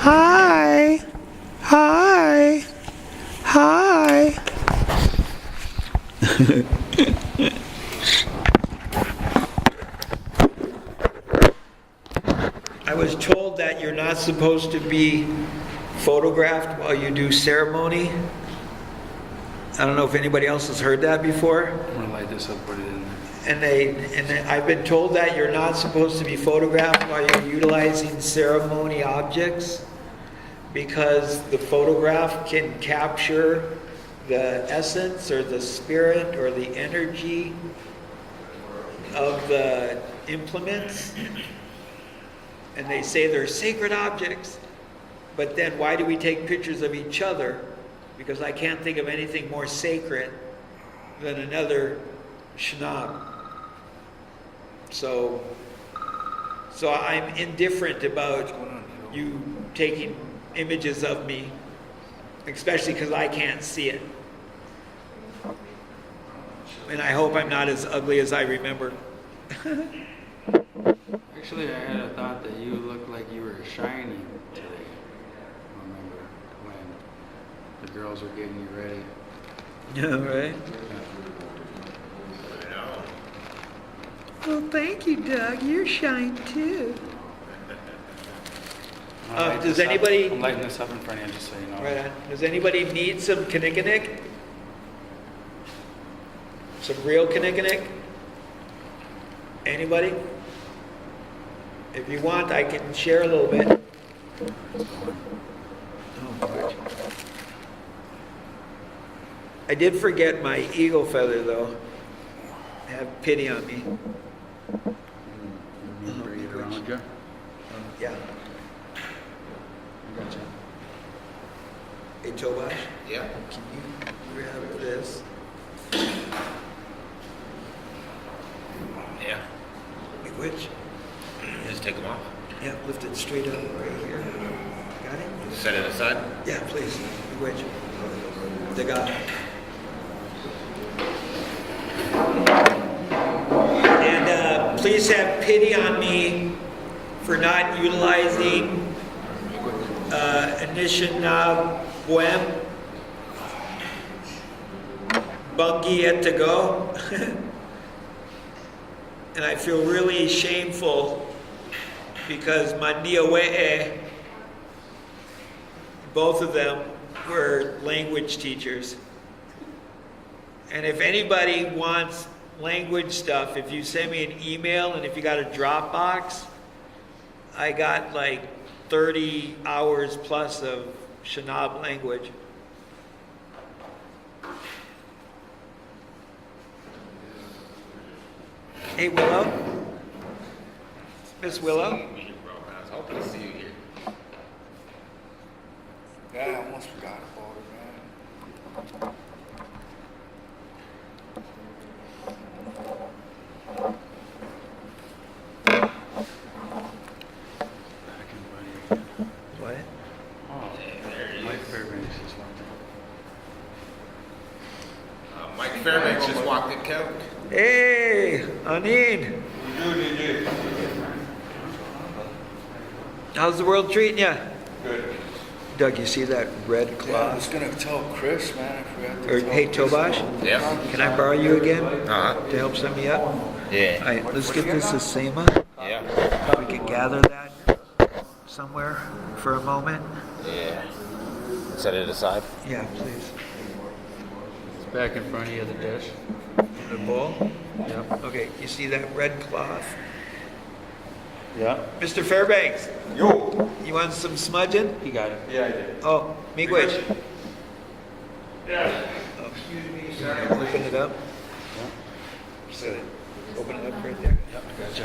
Hi. Hi. Hi. I was told that you're not supposed to be photographed while you do ceremony. I don't know if anybody else has heard that before. I'm gonna light this up, put it in there. And I've been told that you're not supposed to be photographed while you're utilizing ceremony objects because the photograph can capture the essence or the spirit or the energy of the implements. And they say they're sacred objects. But then why do we take pictures of each other? Because I can't think of anything more sacred than another Aanishinabe. So I'm indifferent about you taking images of me, especially because I can't see it. And I hope I'm not as ugly as I remember. Actually, I had a thought that you looked like you were shining today. I remember when the girls were getting you ready. Yeah, right? Well, thank you, Doug. You're shine too. Does anybody... I'm lighting this up in front of you just so you know. Right on. Does anybody need some kinnikinnick? Some real kinnikinnick? Anybody? If you want, I can share a little bit. Oh, I did forget my eagle feather, though. Have pity on me. Bring it around you. Yeah. Gotcha. Hey, Tobash? Yeah. Can you grab this? Yeah. Wait, which? Just take them off. Yeah, lift it straight up right here. Got it? Set it aside. Yeah, please. Which? The guy. And please have pity on me for not utilizing Aanishinabe Bungie yet to go. And I feel really shameful because my Niawe'e, both of them were language teachers. And if anybody wants language stuff, if you send me an email and if you got a Dropbox, I got like 30 hours plus of Aanishinabe language. Hey, Willow. Miss Willow. I was hoping to see you here. Yeah, I almost forgot about it, man. What? Oh, Mike Fairbanks is watching. Mike Fairbanks just walked in, Kev. Hey, Aaniin. How's the world treating you? Good. Doug, you see that red Yeah, I cloth? was gonna tell Chris, man. I forgot to Or, tell hey, Chris Tobash, about it. Yeah. can I borrow you again Uh-huh. to help sum me up? All Yeah. right, let's get this a SEMA. Yeah. We can gather that somewhere for a moment. Yeah. Set it aside. Yeah, please. It's back in front of you, the dish. The bowl? Yep. Okay, you see that red cloth? Yeah. Mr. Fairbanks, Yo. you want some smudging? He got it. Yeah, I did. Oh, miigwech. Yeah. Oh, open it up. So, open it up right there. Yep. Gotcha.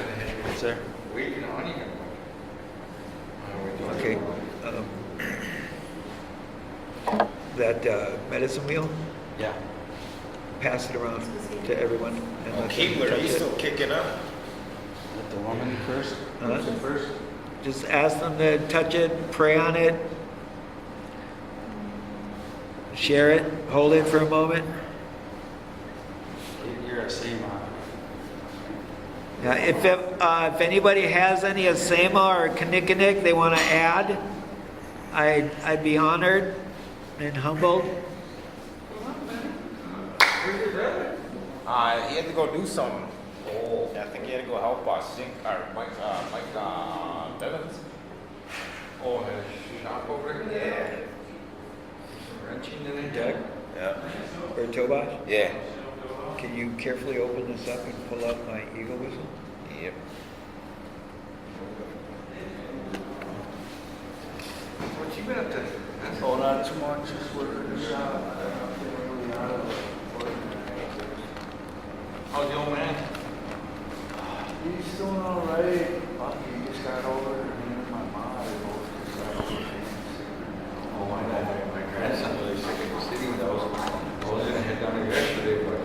It's there. Waiting on you. Okay. That medicine wheel, Yeah. pass it around to everyone. And let them Keebler, touch he's it. still kicking up. Let the woman first. Huh? First. Just ask them to touch it, pray on it, share it, hold it for a moment. You're a SEMA. Now, if anybody has any Asema or Kinnikinnick they want to add, I'd be honored and humbled. He had to go do something. Oh. I think he had to go help Mike Bevins. Oh, has shop over here? Yeah. Some wrenching in it? Doug Yeah. or Tobash, Yeah. can you carefully open this up and pull out my eagle whistle? Yep. What you been up to? Oh, not too much, just working in the shop. I don't think I'm really out of it. How's the old man? He's doing all right. He just got over it, and him and my mom, they both just got over it. Oh, my grandson really sick in the city. I was gonna head down there yesterday, but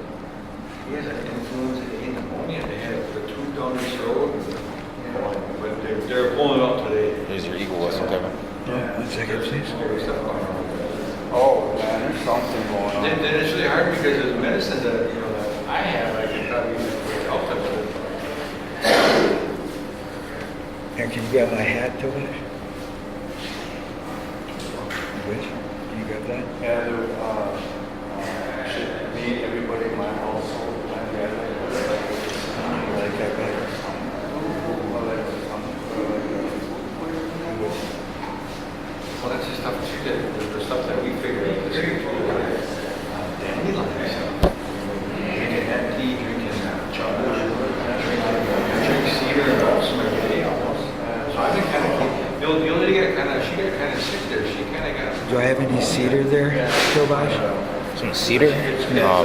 he has an influenza A pneumonia. They had it for 2 down this road. But they're pulling it up today. Here's your eagle whistle, Kevin. Yeah, 1 second, please. There's stuff going on. Oh, man, there's something going on. Then it's really hard because of the medicine that, you know, that I have, I can probably help them with it. Here, can you grab my hat, Tobash? Which? Can you grab that? Yeah, should meet everybody in my household. My dad, Like that guy? Well, that's the stuff too, that the stuff that we figured out this week, dandelions. Drinking that tea, drinking chocolate, drink cedar and balsam every day almost. So I've been kind of, the old lady she got kind of sick there. She kind of got. Do I have any cedar there, Tobash? Some cedar? Excited now. I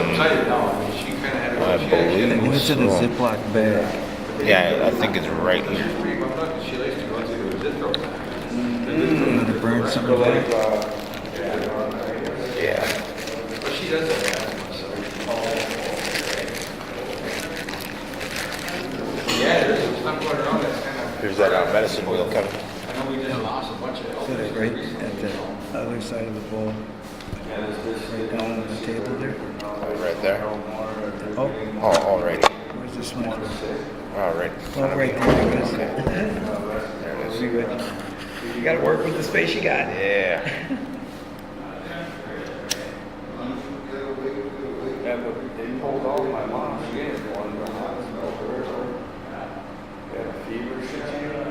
mean, she kind of had. I believe I think it's in a so. Ziploc bag. Yeah, I think it's right here. She likes to go to the Zithro. You want to burn some of that? Yeah. But she does have asthma, so. Yeah, there's some stuff going around that's kind of. Here's that medicine wheel, Kevin. I know we just lost a bunch of. Set it right at the other side of the bowl. Right down on the table there. Right there. Oh, Oh, right. where's this one? All right. Well, right there, I guess. That'll be good. You gotta work with the space you got. Yeah. Yeah, but they pulled out my mom. She had one in the hospital. She had a fever. She had fever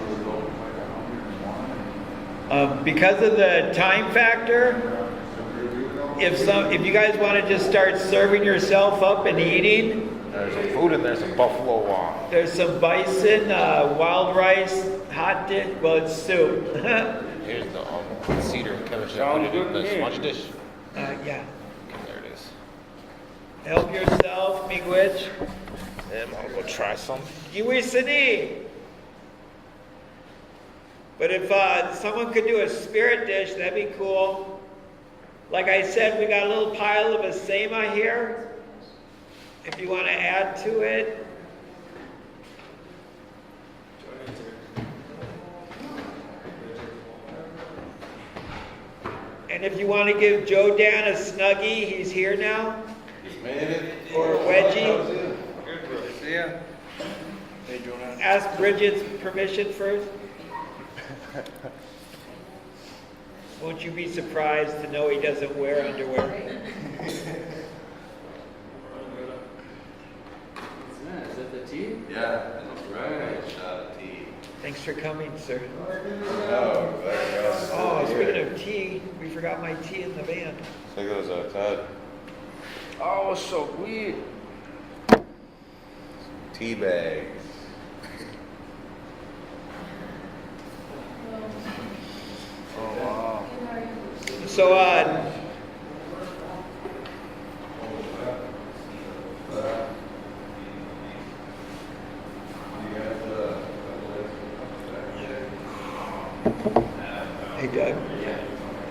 was over like 101. Because of the time factor, if you guys want to just start serving yourself up and eating, There's some food in there, some buffalo. there's some bison, wild rice, hot dish. Well, it's soup. Here's the cedar. Kevin should Sounds put it in good the to me. sponge dish. Yeah. There it is. Help yourself, miigwech. And I'll go try some. Giwisini. But if someone could do a spirit dish, that'd be cool. Like I said, we got a little pile of asema here. If you want to add to it. And if you want to give Joe Dan a Snuggie, he's here now. Or a wedgie. Yeah. Hey, Jonah. Ask Bridget's permission first. Won't you be surprised to know he doesn't wear underwear? Is that the tea? Yeah, that's right. Shot of tea. Thanks for coming, sir. Oh, Oh, speaking of tea, we forgot my tea in the van. There goes Todd. Oh, so weird. Tea bags. Oh, wow. So, hey Doug,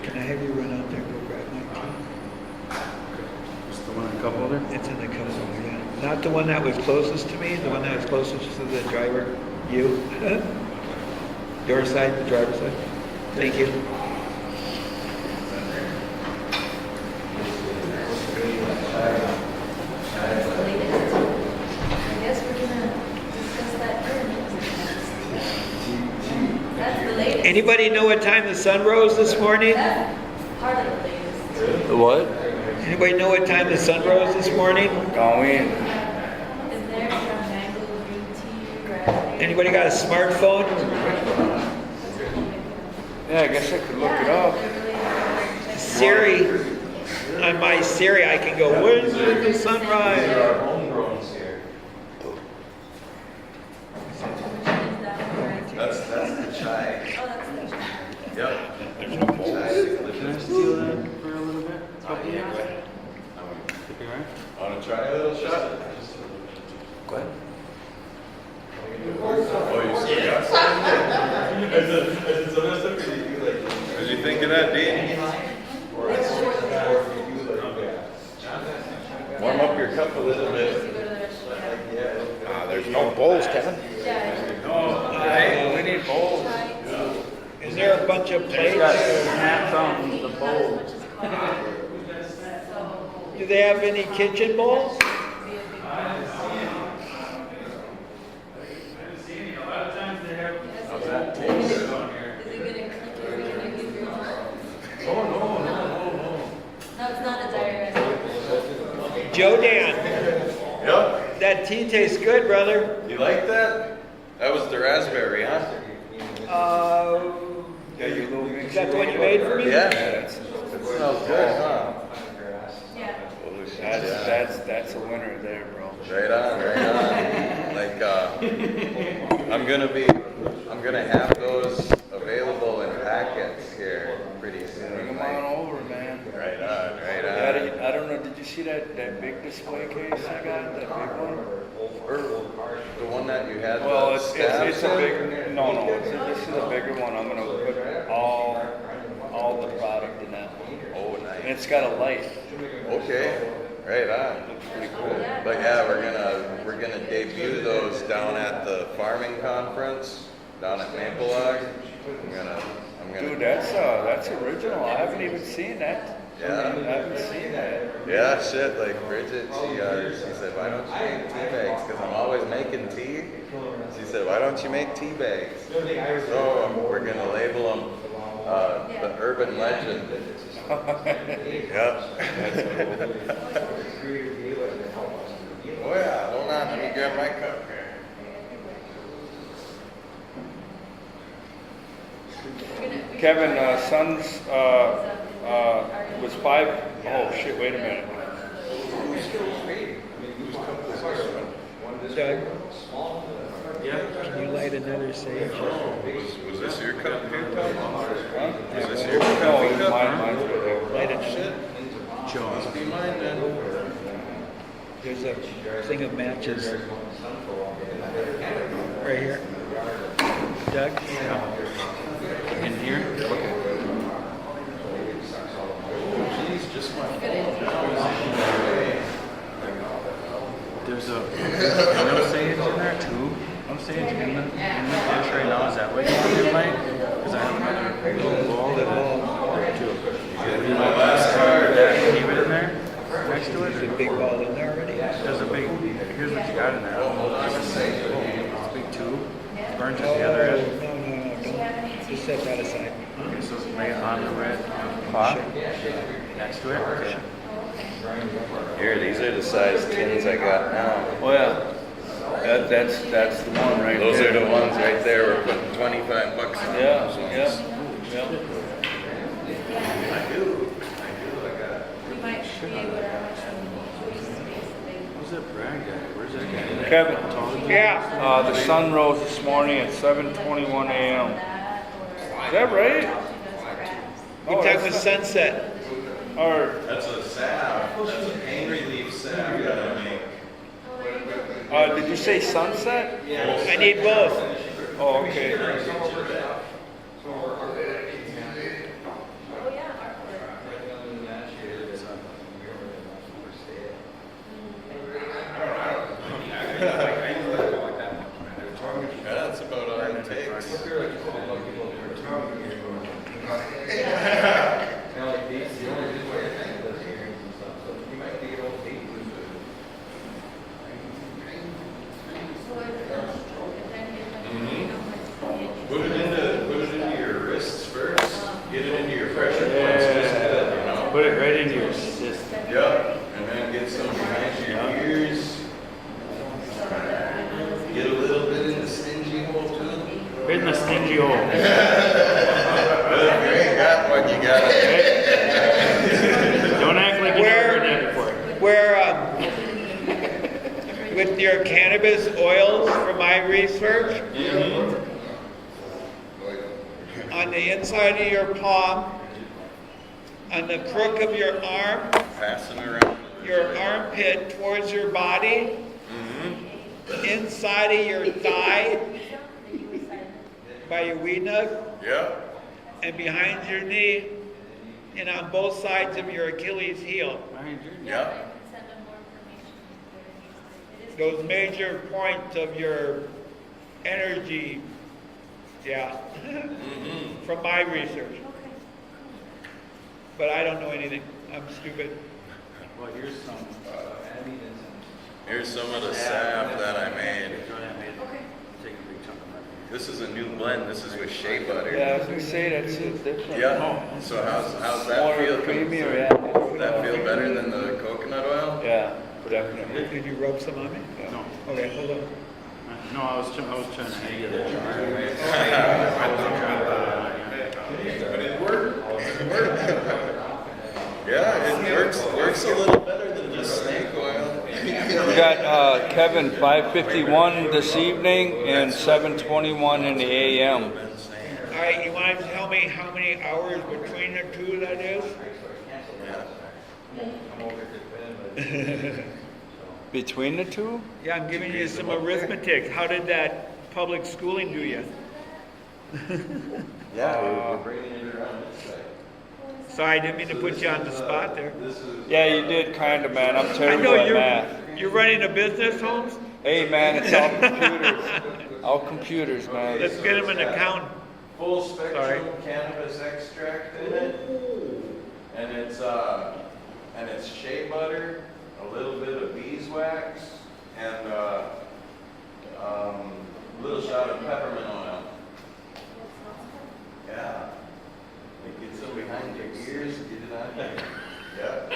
can I have you run out there and go grab my tea? Just the one in a cup holder? It's in the cup holder, yeah. Not the one that was closest to me, the one that was closest to the driver, you. Your side, the driver's side. Thank you. I guess we're gonna discuss that here. That's the latest. Anybody know what time the sun rose this morning? Part of the latest. The what? Anybody know what time the sun rose this morning? Going. Is there some mango green tea, raspberry? Anybody got a smartphone? Yeah, I guess I could look it up. Siri, on my Siri, I can go, when's the sunrise? homegrowns here. That's the chai. Oh, that's the Yep. There's no bowls. Can I steal that for a little bit? Want to try a little shot? Go ahead. Oh, you still got some? What you think of that, Dean? Warm up your cup a little bit. There's no bowls, Kevin. Hey, we need bowls. Is there a bunch of plates? Snaps on the bowl. Do they have any kitchen bowls? No, it's not a diuretic. Joe Dan, Yep. that tea tastes good, brother. You like that? That was the raspberry, huh? Yeah, your little Is mix. that the one you made for me? Yeah. It smells good, huh? Yeah. That's a winner there, bro. Right on, right on. Like, I'm gonna have those available in packets here pretty soon. Bring them Like, on over, man. right on, right on. Yeah, I don't know, did you see that big display case I got, that big one? Or the one that you had. Well, the it's stabs a in? big, this is a bigger one, I'm gonna put all the product in that one. Oh, And nice. it's got a light. Okay, right on. Looks pretty cool. But yeah, we're gonna debut those down at the farming conference down at Maplewood. I'm gonna. Dude, that's original, I haven't even seen that. I Yeah. haven't seen that. Yeah, shit. Like Bridget, she said, why don't you make tea bags? Because I'm always making tea. She said, why don't you make tea bags? So we're gonna label them the urban legend. Yep. Oh yeah, hold on, let me grab my cup here. Kevin, son's, was 5, oh shit, wait a minute. Doug, can you light another sage? Was this your cup here, Tom? Huh? Is this your No, cup? mine's right there. Light it. Shit. Must be mine then. There's a thing of matches right here. Doug? In here? Jeez, just my phone. There's a sage in there, two. Sage in the dish right now. Is that what you want to light? Because I have another little bowl that in my last card. Keep it in there next to it. There's a big ball in there already. There's a big. Here's what you got in there. It's a big tube. Burnt at the other end. No, don't. Just set that aside. Okay, so lay it on the red pot next to it. Okay. Here, these are the size tins I got now. Oh yeah, that's the one right Those there. are the ones right there. We're putting $25 on. Yeah, those ones. yeah. I do. I got. We might be able to have some Who's that Brad guy? Where's that guy? Kevin, Yeah. the sun rose this morning at 7:21 a.m. Is that right? What time was sunset? Or, That's a salve. That's an angry leaf salve that I make. did you say sunset? I need both. Oh, okay. Oh yeah, Yeah, that's about all it takes. What did into your system. Yep, and then get some behind your ears. Get a little bit in the stingy hole too. Right in the stingy hole. Well, if you ain't got one, you got it. Don't act like you never heard that before. Where, with your cannabis oils, from my research, on the inside of your palm, on the crook of your arm, Passing around. your armpit towards your body, inside of your thigh, by your weed nug, Yep. and behind your knee, and on both sides of your Achilles heel. Yep. Those major points of your energy, yeah, from my research. But I don't know anything. I'm stupid. Well, here's some. Here's some of the sap that I made. Go ahead, man. Take a big chunk of that. This is a new blend. This is with shea butter. Yeah, I was gonna say that's different. Yeah. So how's that More feel? creamy, or Does that feel better than the coconut oil? Yeah, definitely. Did you rub some on me? No. Okay, hold on. No, I was trying to hand you that jar. But it worked. It worked. Yeah, it works a little better than just snake oil. We got Kevin 5:51 this evening and 7:21 in the AM. All right, you want to tell me how many hours between the two that is? Between the two? Yeah, I'm giving you some arithmetic. How did that public schooling do you? Yeah, we're bringing it around this side. Sorry, I didn't mean to put you on the spot there. Yeah, you did kind of, man. I'm I terrible know at math. you're running a business, Holmes. Hey, man, it's all computers. All computers, man. Let's get him an account. Full Sorry. spectrum cannabis extract in it, and it's shea butter, a little bit of beeswax, and a little shot of peppermint oil. Yeah. It gets them behind your ears, get it on there. Yeah.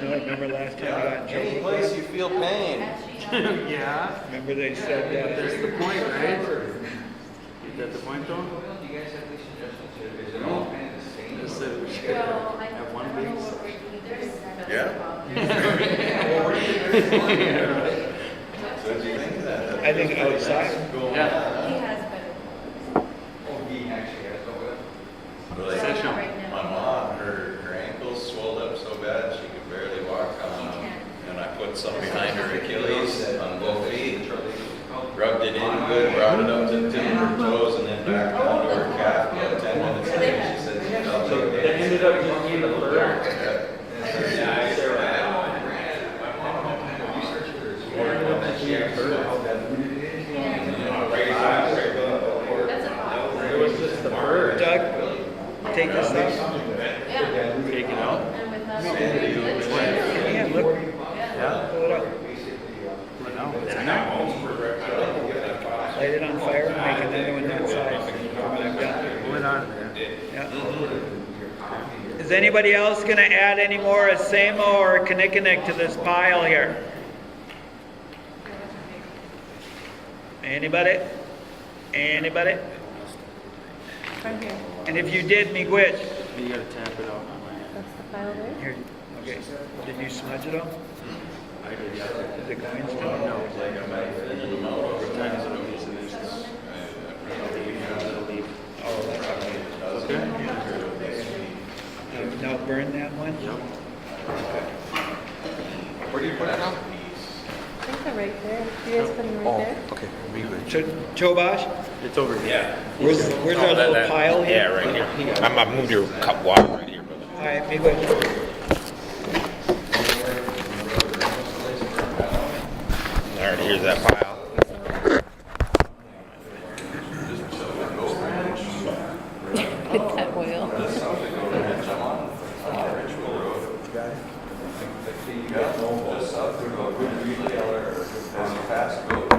You know, remember last time I got in Any trouble? place you feel pain. Yeah. Remember they said That's the point, right? Is that the point, though? Do you guys have any suggestions? Is it all kind of the same? Just that we should have one big. Yeah. So what do you think of that? I think outside. Yeah. He has better. Oh, he actually has no way. Really? Session. My mom, her ankles swelled up so bad she could barely walk on them. And I put some behind her Achilles on both feet, rubbed it in good, brought it up to the tip of her toes, and then back onto her calf. About 10 minutes later, she said she felt so good. ended up being the bird. It was just the bird. Doug, take this out. Yeah. Take it out. And with us. Yeah, look. Yeah. Pull it up. But no, it's in there. Light it on fire. Make another one that size. When I'm done. Pull it out of there. Yeah. Is anybody else going to add any more Asamo or Kinnikinnick to this pile here? Anybody? Anybody? From here. And if you did, me which? You gotta tap it out. That's the file there? Here. Okay. Did you smudge it all? I did, yeah. Is it going still? No, like I'm at the end of the mouth over time, so it'll be so there's this. It'll leave. Oh, that's okay. Okay? Now burn that one? Yep. Where do you put it now? I think they're right there. You guys put them right there? Okay, be good. Chobash, It's over here. where's our little pile here? Yeah, right here. I'm gonna move your cup water right here, brother. All right, me which? All right, here's that pile. That oil. Just up through a good retailer, there's a fast road.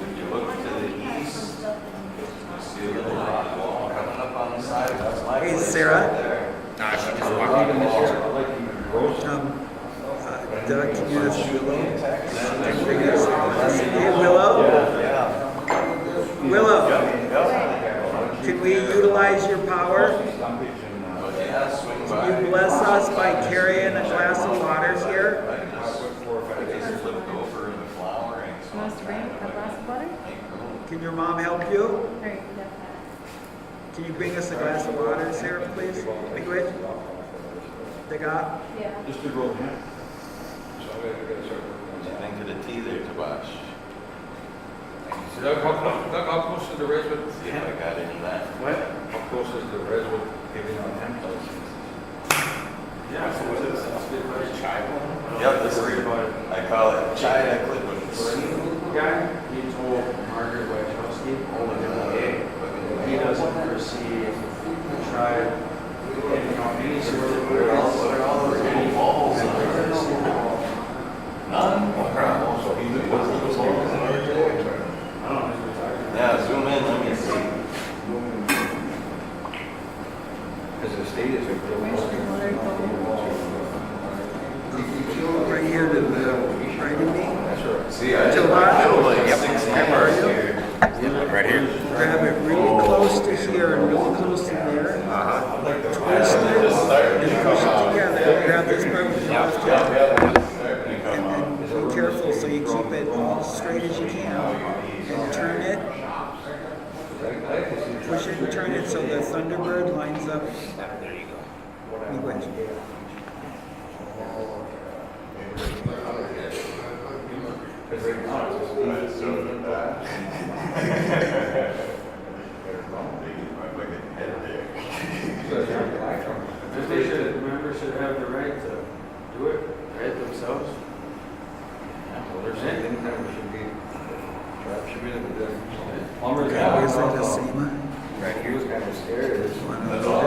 If you look to the east, you see a little rock wall coming up on the side. That's my place right there. Nah, she just walked in the hall. Doug, can you ask Willow? Hey, Willow? Willow, can we utilize your power? Can you bless us by carrying a glass of water here? You want us to bring a glass of water? Can your mom help you? Alright, yeah. Can you bring us a glass of water, Sarah, please? Big Rich? Take out. Yeah. Just to roll here. Think of the tea there, Tobash. Doug, how close is the Redwood? See if I got any of that. What? How close is the Redwood giving on him? Yeah, so what is this? Chai one? Yep, this is, I call it China clippings. Guy, he told Margaret Wachowski, he doesn't foresee tribe, any sort of any balls on this. None? So he was I don't know. Yeah, zoom in, let me see. because the state is a Right here to the right of me. That's right. See, I Tobash? feel like 6 cameras here. Right here? Grab it really close to here and really close to there. Twist it and push it together. Grab this part with your left hand. And then be careful so you keep it all straight as you can. And turn it. Push it and turn it so the Thunderbird lines up. There you go. Big Rich. Members should have the right to do it, right, themselves. They're saying anytime we should be, tribe should be able to do it. Is that the same? Right, he was kind of scared. That's all.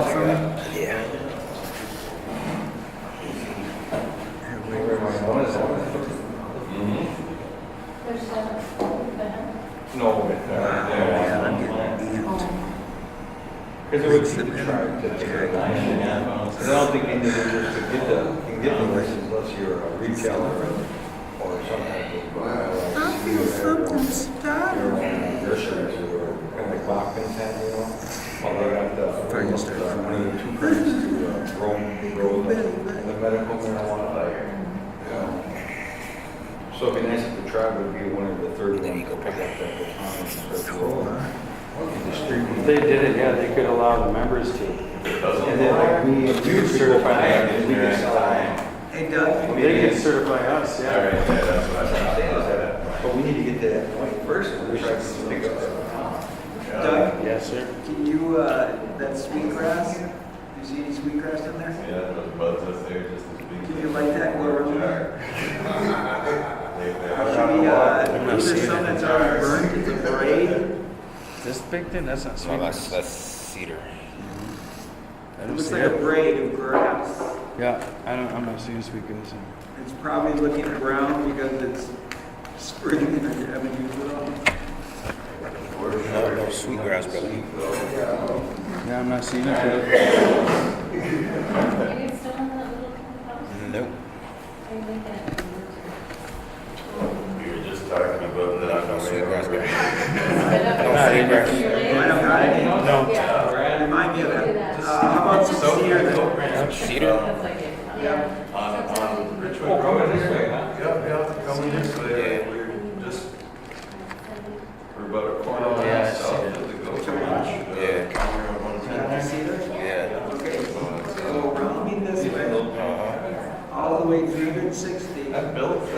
Yeah. There's No, Yeah, I'm getting because it would be the tribe to take it. I don't think individuals can get the license unless you're a retailer or some type of. I feel something started. Nurseries or kind of like Bachman's had, you know? Well, they got one of the two permits to grow the medical marijuana there. So it'd be nice if the tribe would be one of the third ones to pick up that baton and start rolling. If they did it, yeah, they could allow the members to. And then like we would certify that, we could sell. Hey Doug, They can certify us, All yeah. right, yeah, that's what That's what I'm I saying is that, but we need to get to that point first, and we should pick up that baton. Doug, Yes, sir. can you, that sweetgrass, you see any sweetgrass in there? Yeah, those buds up there just as big. Can you light that and go around there? They Should we, either some that's already burnt, it's a braid. This big thing, that's not sweet. No, that's cedar. I It don't looks see like a it. braid of grass. Yeah, I'm not seeing sweet goose. It's probably looking brown because it's spring and I haven't used it all. No sweetgrass, brother. Yeah, I'm not seeing it. Maybe it's still in that little house? Nope. Are you like that? We were just talking about that. No sweetgrass, brother. I don't got any. No. Yeah. Remind me of that. How about some cedar then? Cedar? That's like it. Yeah. On Richmond Oh, Road. coming this way, huh? Yeah, coming this way. Yeah. We're about a quarter Oh, mile yeah, I see south that. of the Gopher Ranch. Yeah. County Road 110. Cedar? Yeah. Okay, so around me this way, Uh-huh. all the way 360. I built a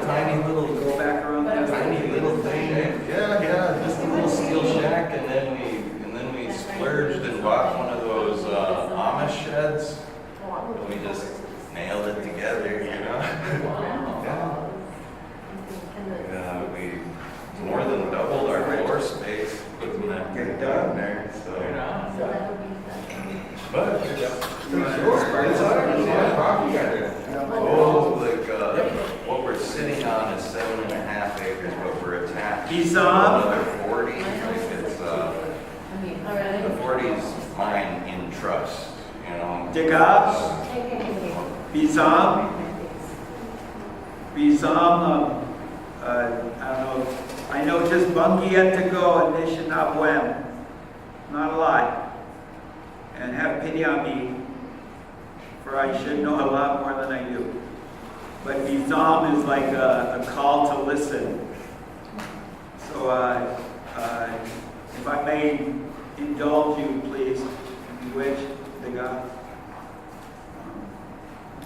tiny little, Go back around that tiny little thing. Yeah, just a little steel shack, and then we splurged and bought one of those Amish sheds. And we just nailed it together, you know? Yeah. We more than doubled our floor space putting that thing down there, so. But, oh, like, what we're sitting on is 7.5 acres, but we're attached to He's on. another 40. Like it's, I mean, the 40's mine in trust. Degas, Bizam, I don't know. I know just Bungie yet to go and Anishinaabe. Not a lot. And have pity on me, for I should know a lot more than I do. But Bizam is like a call to listen. So if I may indulge you, please, if you wish, the God.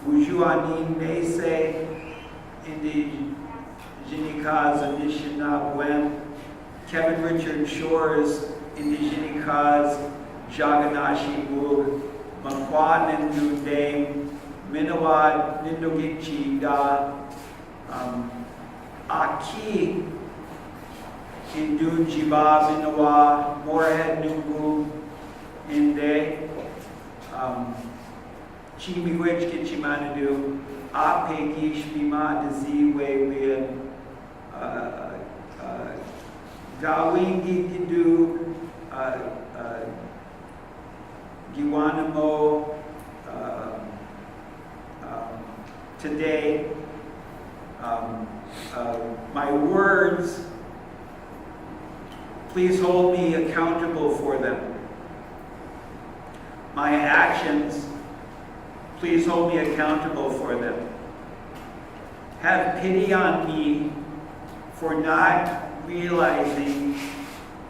Boozhoo Aaniin, NeSe, Indigenikaz, Aanishinabe, Kevin Richard Shores, Indigenikaz, Jaganashi Boog, Makwa Nindu Dame, Minawad Nindogichi Da, Akii, Hindu Jiba Minawa, Morehead Nungu, Inde, Chimiwich Kichimanadu, Apegish Bima Dizi Wewin, Gawingi Gidu, Giwanamo, today, my words, please hold me accountable for them. My actions, please hold me accountable for them. Have pity on me for not realizing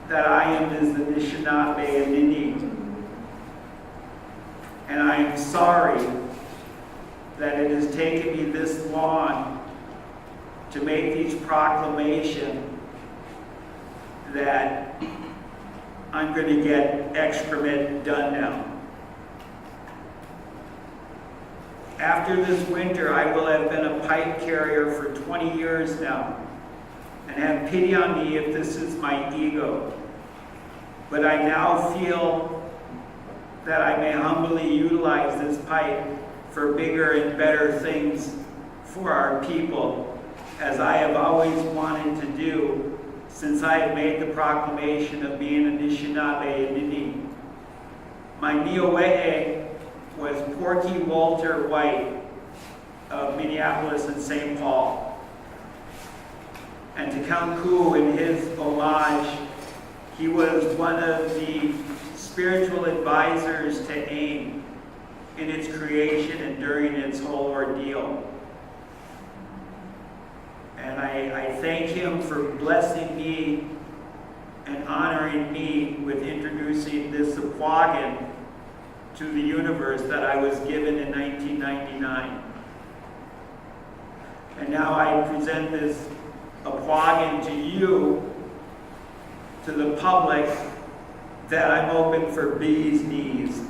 that I am as the Aanishinabe and NeSe. And I am sorry that it has taken me this long to make these proclamations that I'm going to get excrement done now. After this winter, I will have been a pipe carrier for 20 years now, and have pity on me if this is my ego. But I now feel that I may humbly utilize this pipe for bigger and better things for our people, as I have always wanted to do since I have made the proclamation of being Aanishinabe and NeSe. My Neowe'e was Porky Walter White of Minneapolis and St. Paul. And to Count Koo, in his homage, he was one of the spiritual advisors to AIM in its creation and during its whole ordeal. And I thank him for blessing me and honoring me with introducing this Aquagin to the universe that I was given in 1999. And now I present this Aquagin to you, to the public, that I'm open for bees' knees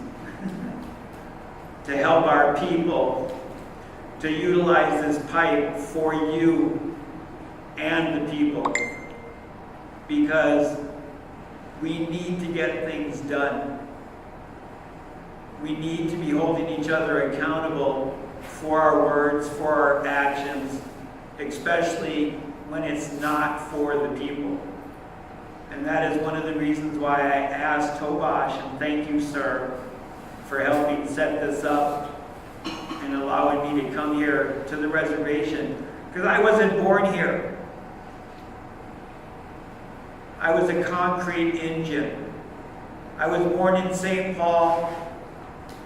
to help our people to utilize this pipe for you and the people, because we need to get things done. We need to be holding each other accountable for our words, for our actions, especially when it's not for the people. And that is one of the reasons why I asked Tobash, and thank you, sir, for helping set this up and allowing me to come here to the reservation, because I wasn't born here. I was a concrete engine. I was born in St. Paul.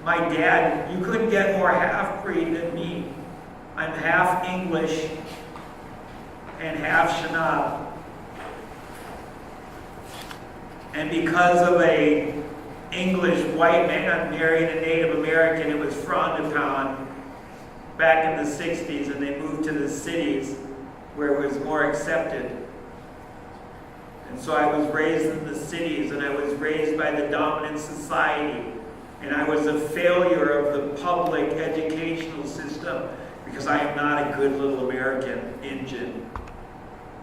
My dad, you couldn't get more half-breed than me. I'm half English and half Shanaab. And because of a English white man marrying a Native American, it was frowned upon back in the 60s, and they moved to the cities where it was more accepted. And so I was raised in the cities, and I was raised by the dominant society. And I was a failure of the public educational system because I am not a good little American Indian.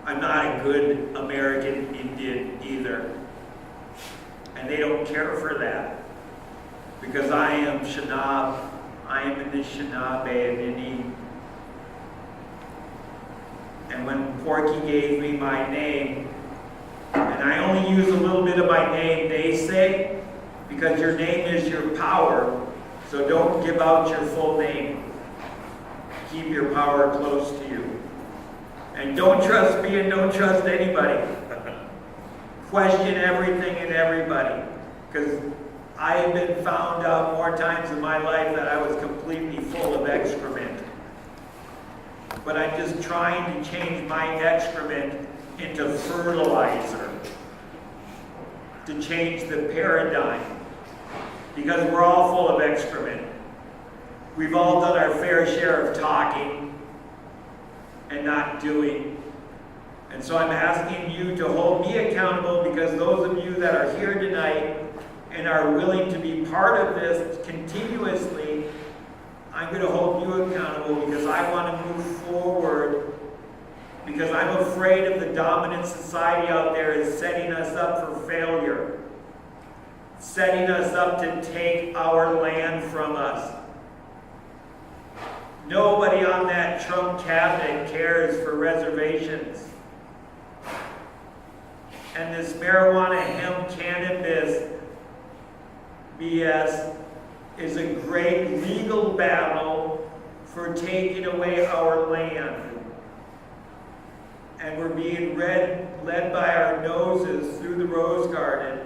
I'm not a good American Indian either. And they don't care for that, because I am Shanaab, I am Aanishinabe and NeSe. And when Porky gave me my name, and I only use a little bit of my name, NeSe, because your name is your power. So don't give out your full name. Keep your power close to you. And don't trust me and don't trust anybody. Question everything and everybody. Because I have been found out more times in my life that I was completely full of excrement. But I'm just trying to change my excrement into fertilizer. To change the paradigm. Because we're all full of excrement. We've all done our fair share of talking and not doing. And so I'm asking you to hold me accountable, because those of you that are here tonight and are willing to be part of this continuously, I'm going to hold you accountable, because I want to move forward, because I'm afraid of the dominant society out there is setting us up for failure, setting us up to take our land from us. Nobody on that Trump cabinet cares for reservations. And this marijuana, hemp, cannabis BS is a great legal battle for taking away our land. And we're being led by our noses through the rose garden.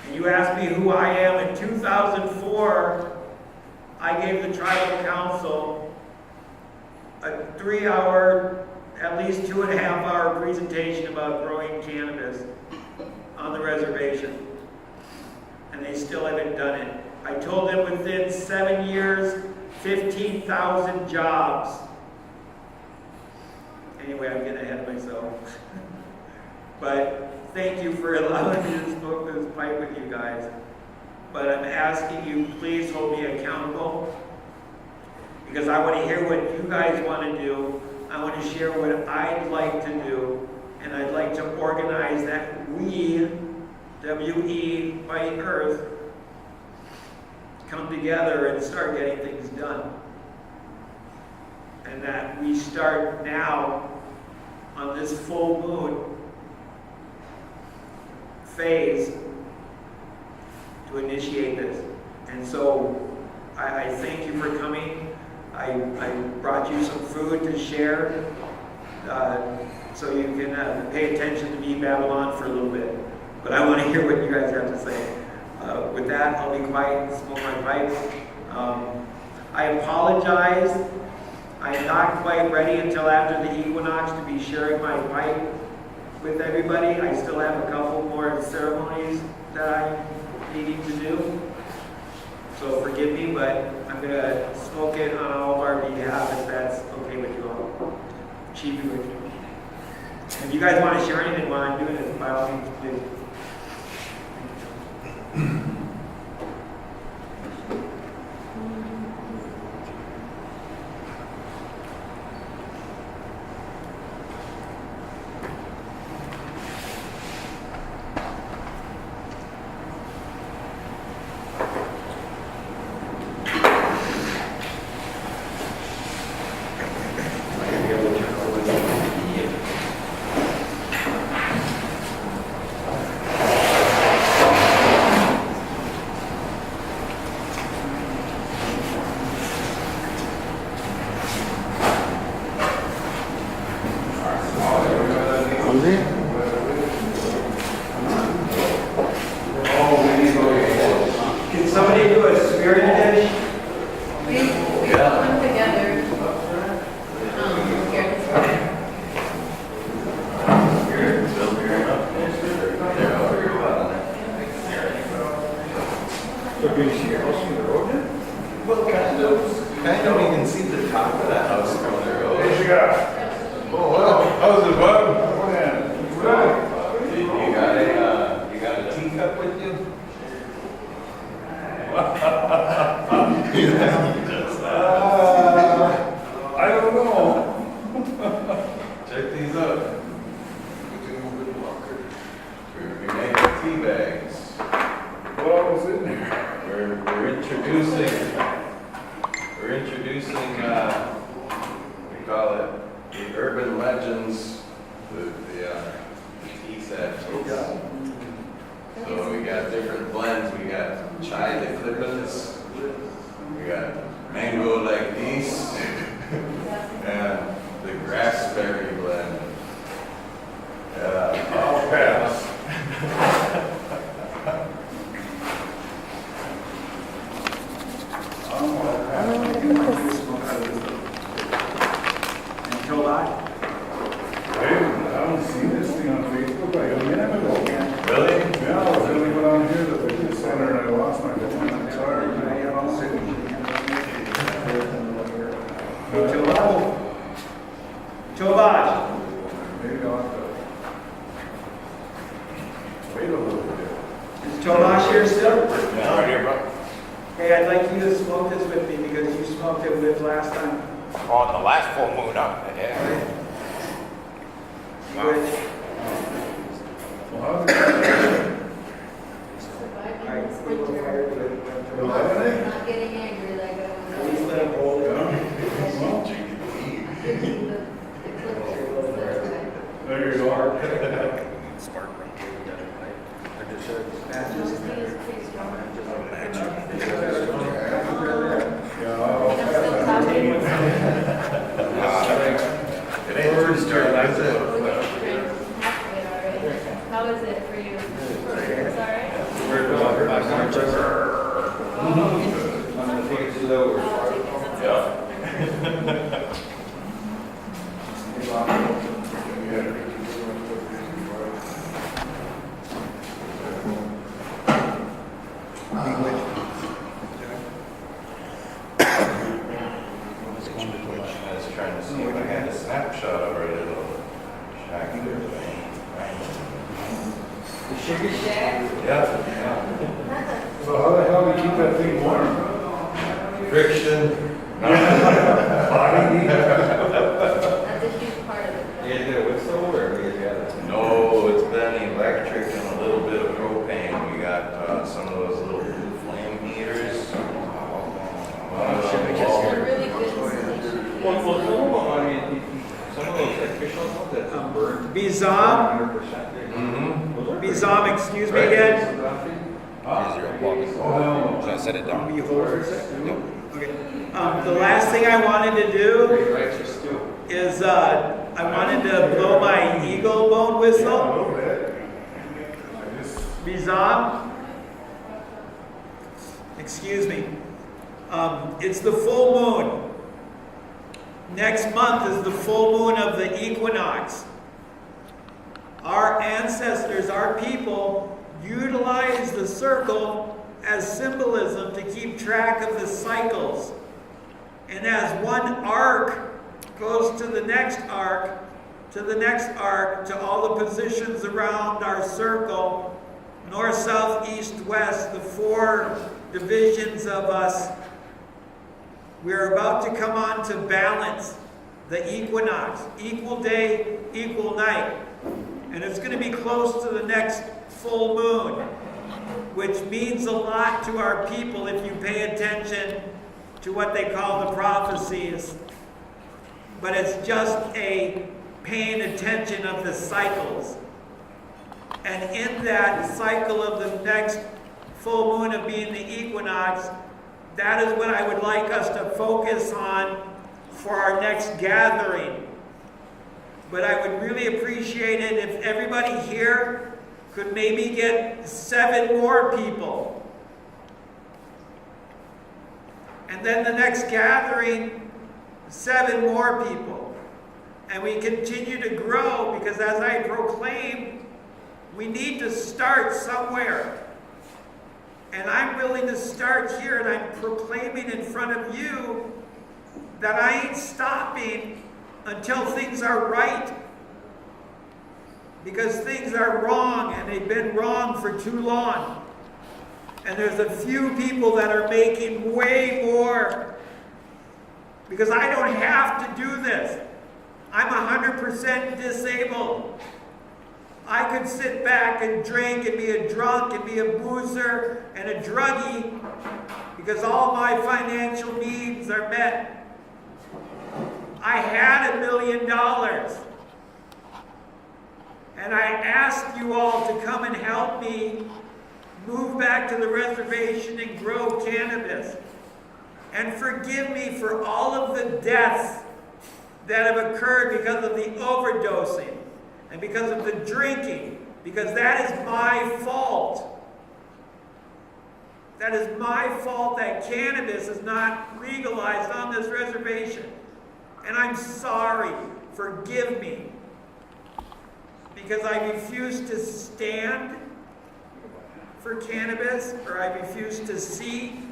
And you asked me who I am. In 2004, I gave the tribal council a 3-hour, at least 2.5-hour presentation about growing cannabis on the reservation. And they still haven't done it. I told them within 7 years, 15,000 jobs. Anyway, I'm getting ahead of myself. But thank you for allowing me to smoke this pipe with you guys. But I'm asking you, please hold me accountable, because I want to hear what you guys want to do. I want to share what I'd like to do, and I'd like to organize that we, W-E, White Earth, come together and start getting things done. And that we start now on this full moon phase to initiate this. And so I thank you for coming. I brought you some food to share so you can pay attention to me, Babylon, for a little bit. But I want to hear what you guys have to say. With that, I'll be quiet and smoke my pipe. I apologize. I am not quite ready until after the equinox to be sharing my pipe with everybody. I still have a couple more ceremonies that I'm needing to do. So forgive me, but I'm going to smoke it on all of our behalf, if that's okay with you all. Chibi with you. If you guys want to share anything while I'm doing this, by all means, please. Can somebody do a spirit dish? We put them together. Here. Well, kind of. You can see the top of that house from the road. Oh, wow. How's it, bud? You got a teacup with you? I don't know. Check these out. We're making tea bags. What was in there? We're introducing, we call it the urban legends, the tea sachets. So we got different blends. We got chai de clippings. We got mango like these. And the grassberry blend. I'll pass. Until I. I don't see this thing on Facebook like a minute ago. Really? Yeah, I was gonna go down here to the fitness center and I lost my phone. I'm sorry. Tobaj. Maybe I'll have to wait a little bit. Is Tomasz here still? Yeah, right here, bro. Hey, I'd like you to smoke this with me because you smoked it with last time. On the last full moon up. Yeah. Which, Well, how's it going? Surviving this winter. You liking it? Not getting angry like I at least was. let him hold it. Giving the eclipse. There you go. Spark right there with that light. I just said. It's pretty strong. Yeah, I'll I'm pass still that. talking. It ain't too starting, is it? Halfway already. How is it for you? It's all right? I'm gonna take it slower. Yeah. I was trying to see if I had a snapshot of our little shack there. The sugar shack? Yeah. So how the hell do you keep that thing warm? Friction. Body heat? That's a huge part of it. You guys got a whistle or you got it? No, it's been electric and a little bit of propane. We got some of those little flame heaters. It's a really good installation. Some of those artificial ones that burn Bizam, 100%. Bizam, excuse me Right. again. Oh, Should I set it down? Will you hold for a second? Okay. The last thing I wanted to do is I wanted to blow my eagle bone yeah, a whistle. little bit. I just, Bizam, excuse me. It's the full moon. Next month is the full moon of the equinox. Our ancestors, our people, utilize the circle as symbolism to keep track of the cycles. And as one arc goes to the next arc, to the next arc, to all the positions around our circle, north, south, east, west, the four divisions of us, we're about to come on to balance, the equinox, equal day, equal night. And it's going to be close to the next full moon, which means a lot to our people if you pay attention to what they call the prophecies. But it's just a paying attention of the cycles. And in that cycle of the next full moon of being the equinox, that is what I would like us to focus on for our next gathering. But I would really appreciate it if everybody here could maybe get 7 more people. And then the next gathering, 7 more people. And we continue to grow because as I proclaimed, we need to start somewhere. And I'm willing to start here, and I'm proclaiming in front of you that I ain't stopping until things are right. Because things are wrong, and they've been wrong for too long. And there's a few people that are making way more. Because I don't have to do this. I'm 100% disabled. I could sit back and drink and be a drunk and be a boozer and a druggie because all my financial needs are met. I had $1 million. And I asked you all to come and help me move back to the reservation and grow cannabis. And forgive me for all of the deaths that have occurred because of the overdosing and because of the drinking, because that is my fault. That is my fault that cannabis is not legalized on this reservation. And I'm sorry. Forgive me. Because I refuse to stand for cannabis, or I refuse to see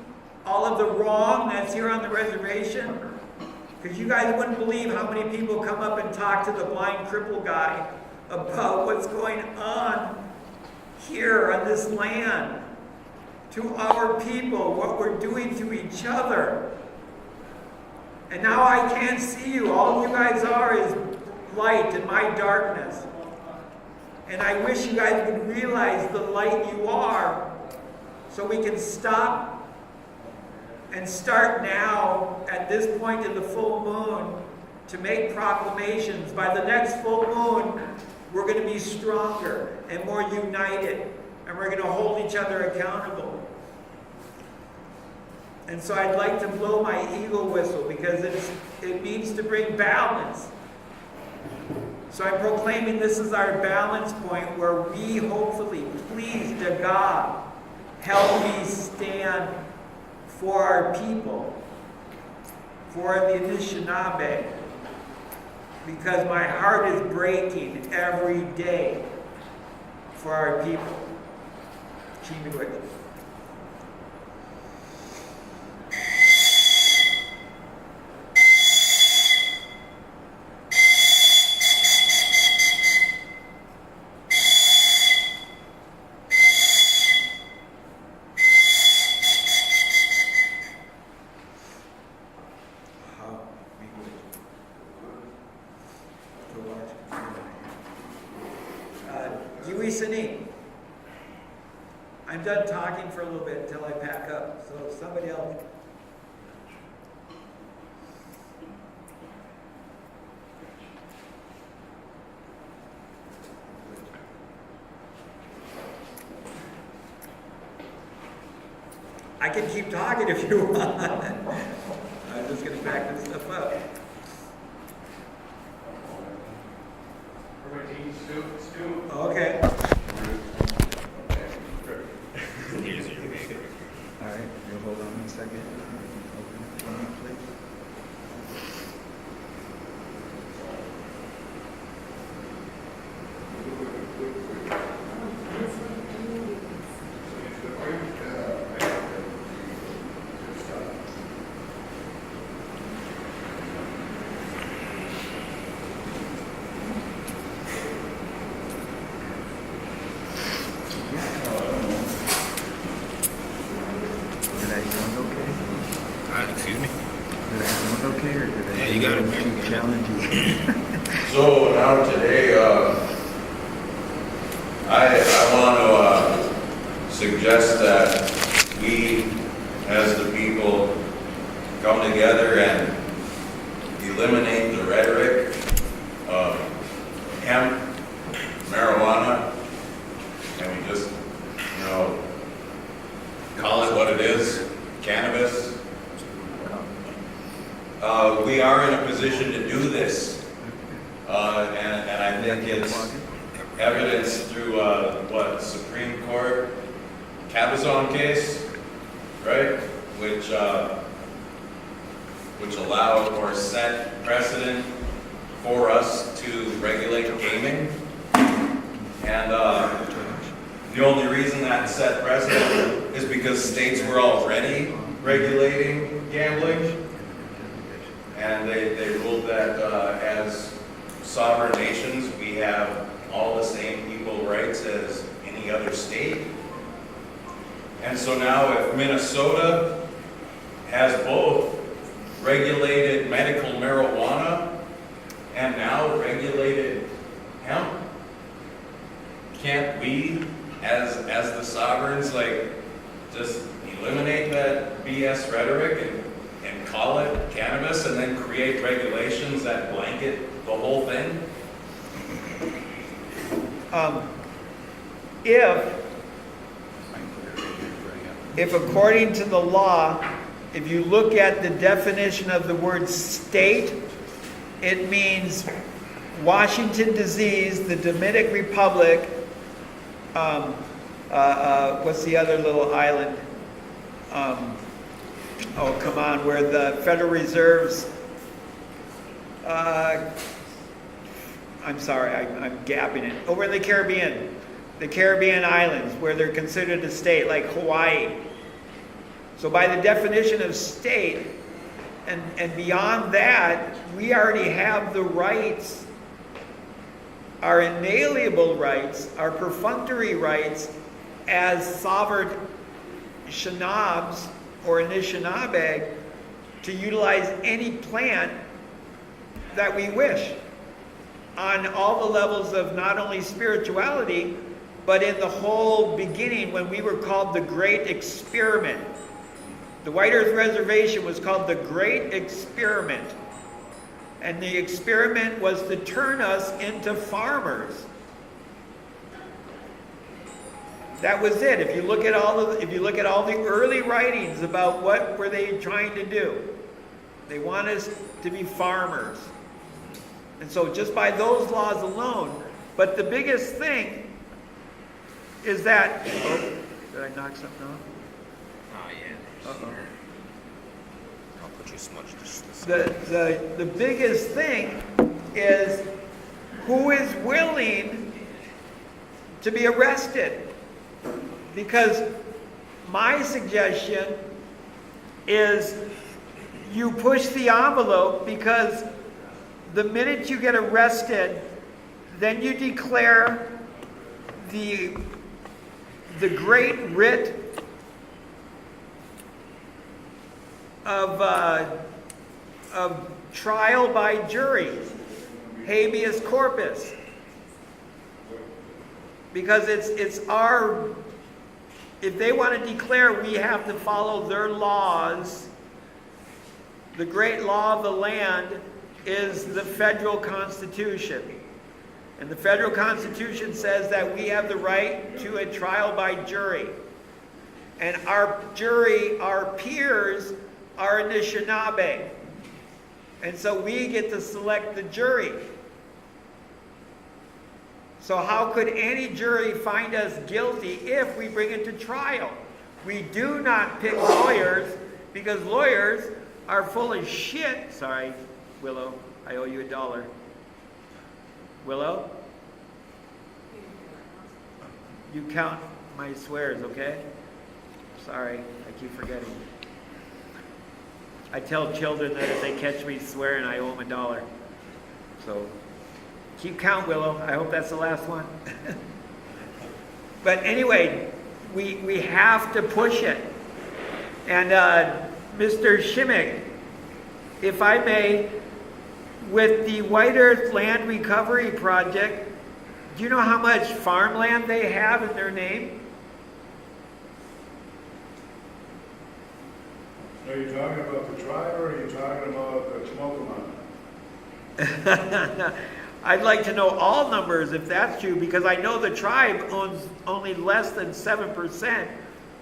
all of the wrong that's here on the reservation. Because you guys wouldn't believe how many people come up and talk to the blind cripple guy about what's going on here on this land, to our people, what we're doing to each other. And now I can't see you. All you guys are is light in my darkness. And I wish you guys would realize the light you are, so we can stop and start now at this point in the full moon to make proclamations. By the next full moon, we're going to be stronger and more united, and we're going to hold each other accountable. And so I'd like to blow my eagle whistle, because it means to bring balance. So I'm proclaiming this is our balance point, where we hopefully, please to God, help me stand for our people, for the Aanishinabe, because my heart is breaking every day for our people. Chimiwik. I'm done talking for a little bit until I pack up, so somebody else. I can keep talking if you want. I'm just going to back this stuff up. Okay. All right, you'll hold on one second. Open it for me, please. So now today, I want to suggest that we, as the people, come together and eliminate the rhetoric of hemp, marijuana, and we just, call it what it is, cannabis. We are in a position to do this. And I think it's evidenced through Supreme Court Cabazon case, right? Which allowed or set precedent for us to regulate gaming. And the only reason that set precedent is because states were already regulating gambling. And they ruled that as sovereign nations, we have all the same equal rights as any other state. And so now if Minnesota has both regulated medical marijuana and now regulated hemp, can't we, as the sovereigns, just eliminate that BS rhetoric and call it cannabis, and then create regulations that blanket the whole thing? If if according to the law, if you look at the definition of the word state, it means Washington disease, the Dominican Republic, what's the other little island? Oh, come on, where the Federal Reserve's, I'm sorry, I'm gapping it. Over in the Caribbean islands, where they're considered a state, like Hawaii. So by the definition of state, and beyond that, we already have the rights, our inalienable rights, our perfunctory rights as sovereign Shinabs or Aanishinabe to utilize any plant that we wish on all the levels of not only spirituality, but in the whole beginning when we were called the Great Experiment. The White Earth Reservation was called the Great Experiment. And the experiment was to turn us into farmers. That was it. If you look at all the early writings about what were they trying to do, they want us to be farmers. And so just by those laws alone, but the biggest thing is that, oh, did I knock something off? Oh, yeah. Uh-oh. I'll put you smudged this. The biggest thing is who is willing to be arrested. Because my suggestion is you push the envelope, because the minute you get arrested, then you declare the great writ of trial by jury, habeas corpus, because it's our, if they want to declare, we have to follow their laws. The great law of the land is the federal Constitution. And the federal Constitution says that we have the right to a trial by jury. And our jury, our peers, are Aanishinabe. And so we get to select the jury. So how could any jury find us guilty if we bring it to trial? We do not pick lawyers, because lawyers are full of shit. Sorry, Willow, I owe you $1. Willow? You count my swears, okay? Sorry, I keep forgetting. I tell children that if they catch me swearing, I owe them $1. So keep count, Willow. I hope that's the last one. But anyway, we have to push it. And Mr. Shimmick, if I may, with the White Earth Land Recovery Project, do you know how much farmland they have in their name? Are you talking about the tribe, or are you talking about the Chmokama? I'd like to know all numbers if that's true, because I know the tribe owns only less than 7%.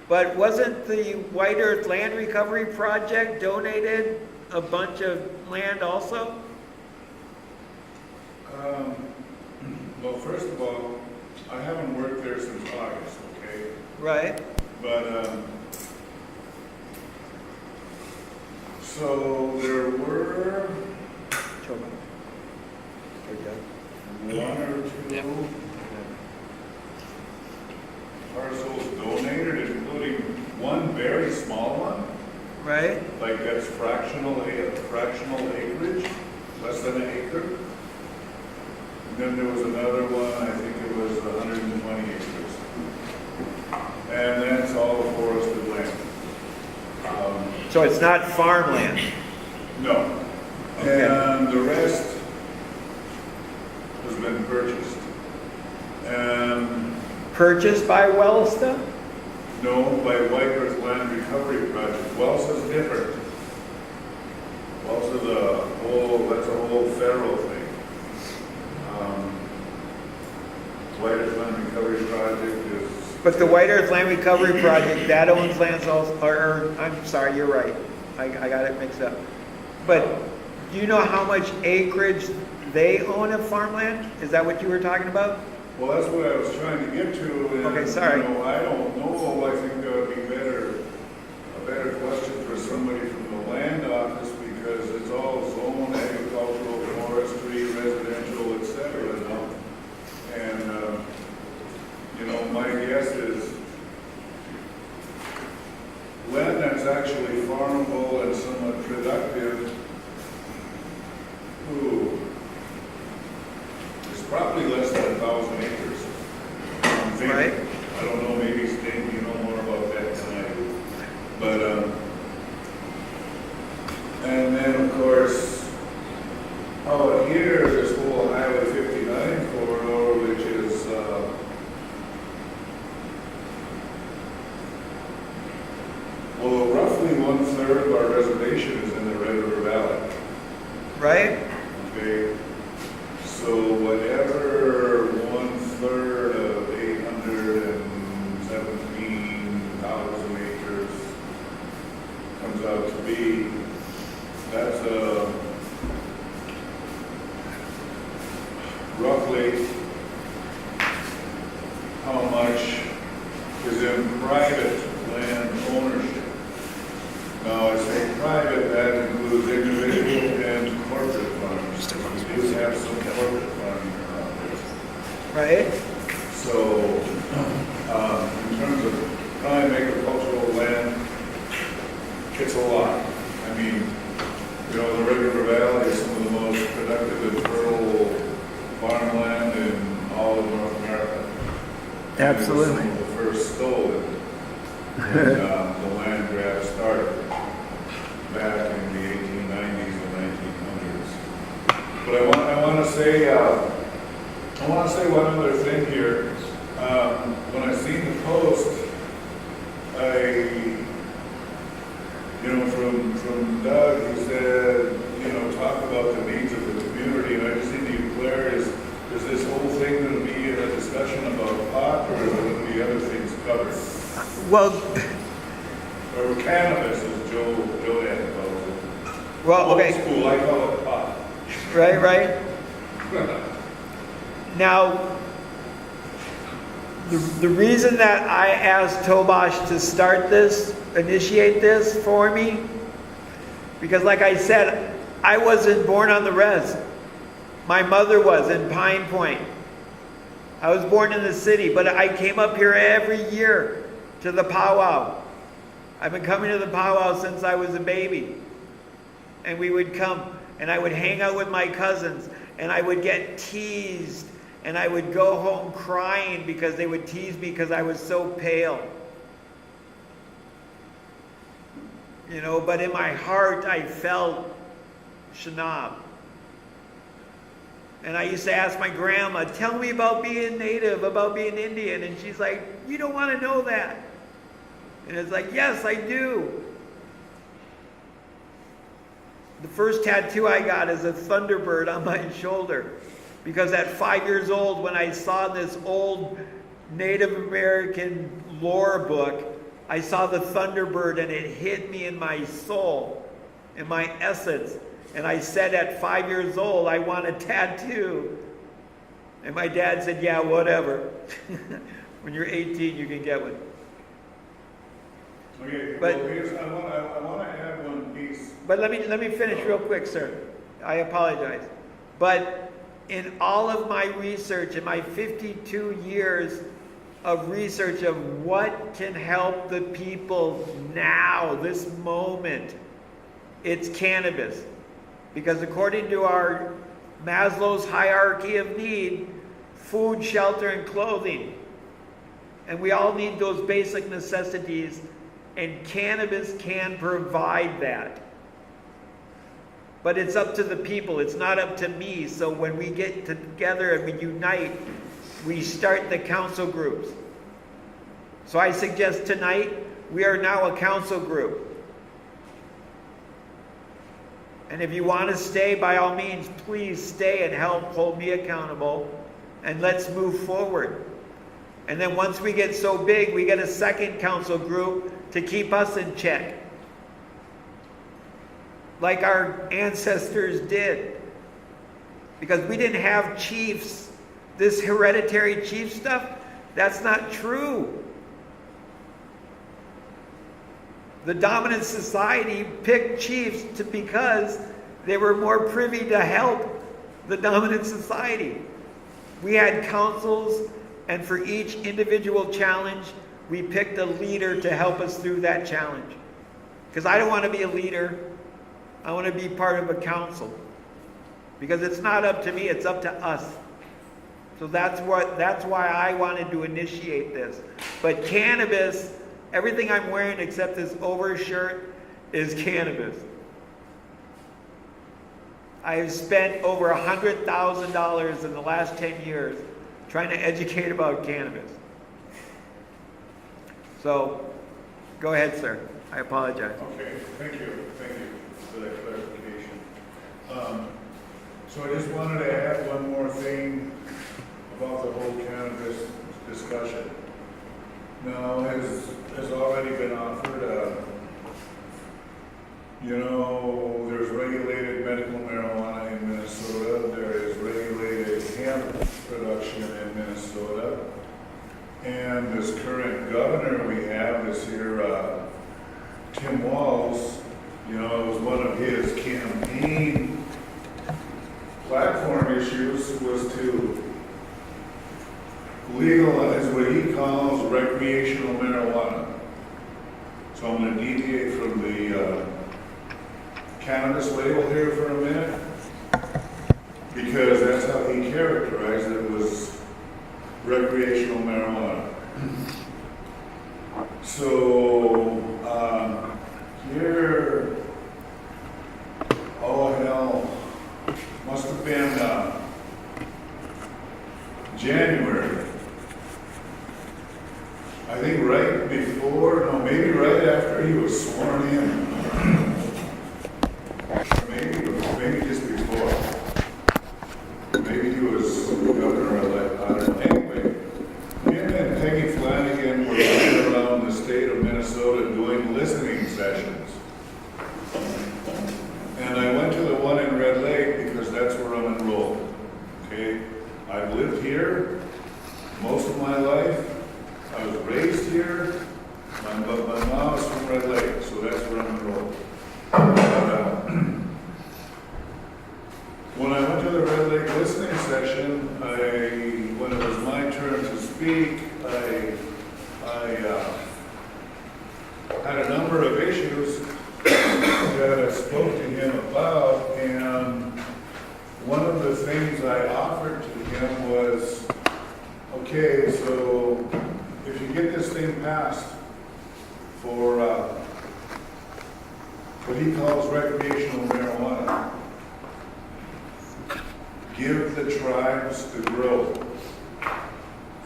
But wasn't the White Earth Land Recovery Project donated a bunch of land also? Well, first of all, I haven't worked there since August, okay? Right. But, so there were one or two parcels donated, including one very small one. Right. Like that's fractional acreage, less than an acre. And then there was another one, I think it was 120 acres. And that's all forested land. So it's not farmland? No. Okay. And the rest has been purchased. And Purchased by Wellsta? no, by White Earth Land Recovery Project. Wells is different. Wells is that's a whole federal thing. White Earth Land Recovery Project is... But the White Earth Land Recovery Project, that owns lands also, or, I'm sorry, you're right. I got it mixed up. But do you know how much acreage they own of farmland? Is that what you were talking about? Well, that's what I was trying to get to. And, Okay, sorry. You know, I don't know. I think that would be a better question for somebody from the land office because it's all zone, agricultural, forestry, residential, etc. now. And, you know, my guess is land that's actually farmable and somewhat productive, it's probably less than 1,000 acres. I'm thinking. Right. I don't know, maybe Sting, you know more about that than I do. But, and then of course, out here, this whole Highway 59 corridor, which is, well, roughly 1/3 of our reservation is in the Red River Valley. Right? Okay, so whatever 1/3 of 817,000 acres comes out to be, that's roughly how much is in private land ownership. Now, I say private, that includes individual and corporate farms. We do have some corporate farming around this. Right? So, in terms of prime agricultural land, it's a lot. I mean, you know, the Red River Valley is some of the most productive and fertile farmland in all of North America. Absolutely. It was some of the first stolen when the land grab started back in the 1890s and 1900s. But I want to say one other thing here. When I seen the post, you know, from Doug, he said, you know, talk about the needs of the community, and I just need to be clear, is this whole thing going to be a discussion about pot, or is there going to be other things covered? Well, Or cannabis, as Joanne calls it. well, Old okay. school, I call it pot. Right? Now, the reason that I asked Tobash to start this, initiate this for me, because like I said, I wasn't born on the res. My mother was in Pine Point. I was born in the city, but I came up here every year to the powwow. I've been coming to the powwow since I was a baby. And we would come, and I would hang out with my cousins, and I would get teased, and I would go home crying because they would tease me because I was so pale. You know, but in my heart, I felt Shanaab. And I used to ask my grandma, tell me about being Native, about being Indian. And she's like, you don't want to know that. And it's like, yes, I do. The first tattoo I got is a thunderbird on my shoulder. Because at 5 years old, when I saw this old Native American lore book, I saw the thunderbird and it hit me in my soul, in my essence. And I said at 5 years old, I want a tattoo. And my dad said, yeah, whatever. When you're 18, you can get one. Okay, But- well, here's, I want to add one piece. But let me finish real quick, sir. I apologize. But in all of my research, in my 52 years of research of what can help the people now, this moment, it's cannabis. Because according to our Maslow's hierarchy of need, food, shelter, and clothing, and we all need those basic necessities, and cannabis can provide that. But it's up to the people, it's not up to me. So when we get together and we unite, we start the council groups. So I suggest tonight, we are now a council group. And if you want to stay, by all means, please stay and help hold me accountable. And let's move forward. And then once we get so big, we get a second council group to keep us in check. Like our ancestors did. Because we didn't have chiefs. This hereditary chief stuff, that's not true. The dominant society picked chiefs because they were more privy to help the dominant society. We had councils, and for each individual challenge, we picked a leader to help us through that challenge. Because I don't want to be a leader. I want to be part of a council. Because it's not up to me, it's up to us. So that's why I wanted to initiate this. But cannabis, everything I'm wearing except this overshirt is cannabis. I have spent over $100,000 in the last 10 years trying to educate about cannabis. So, go ahead, sir. I apologize. Okay, thank you for that clarification. So I just wanted to add one more thing about the whole cannabis discussion. Now, as already been offered, there's regulated medical marijuana in Minnesota, there is regulated hemp production in Minnesota, and this current governor we have, this here, Tim Walz, it was one of his campaign platform issues was to legalize what he calls recreational marijuana. So I'm going to deviate from the cannabis label here for a minute, because that's how he characterized it, was recreational marijuana. So here, oh hell, must have been January. I think right before, no, maybe right after he was sworn in. Maybe just before. Maybe he was governor-elect. I don't know. Anyway, him and Peggy Flanagan were running around the state of Minnesota doing listening sessions. And I went to the one in Red Lake because that's where I'm enrolled. Okay? I've lived here most of my life. I was raised here. My mom is from Red Lake, so that's where I'm enrolled. When I went to the Red Lake listening session, when it was my turn to speak, I had a number of issues that I spoke to him about, and one of the things I offered to him was, okay, so if you get this thing passed for what he calls recreational marijuana, give the tribes the grow.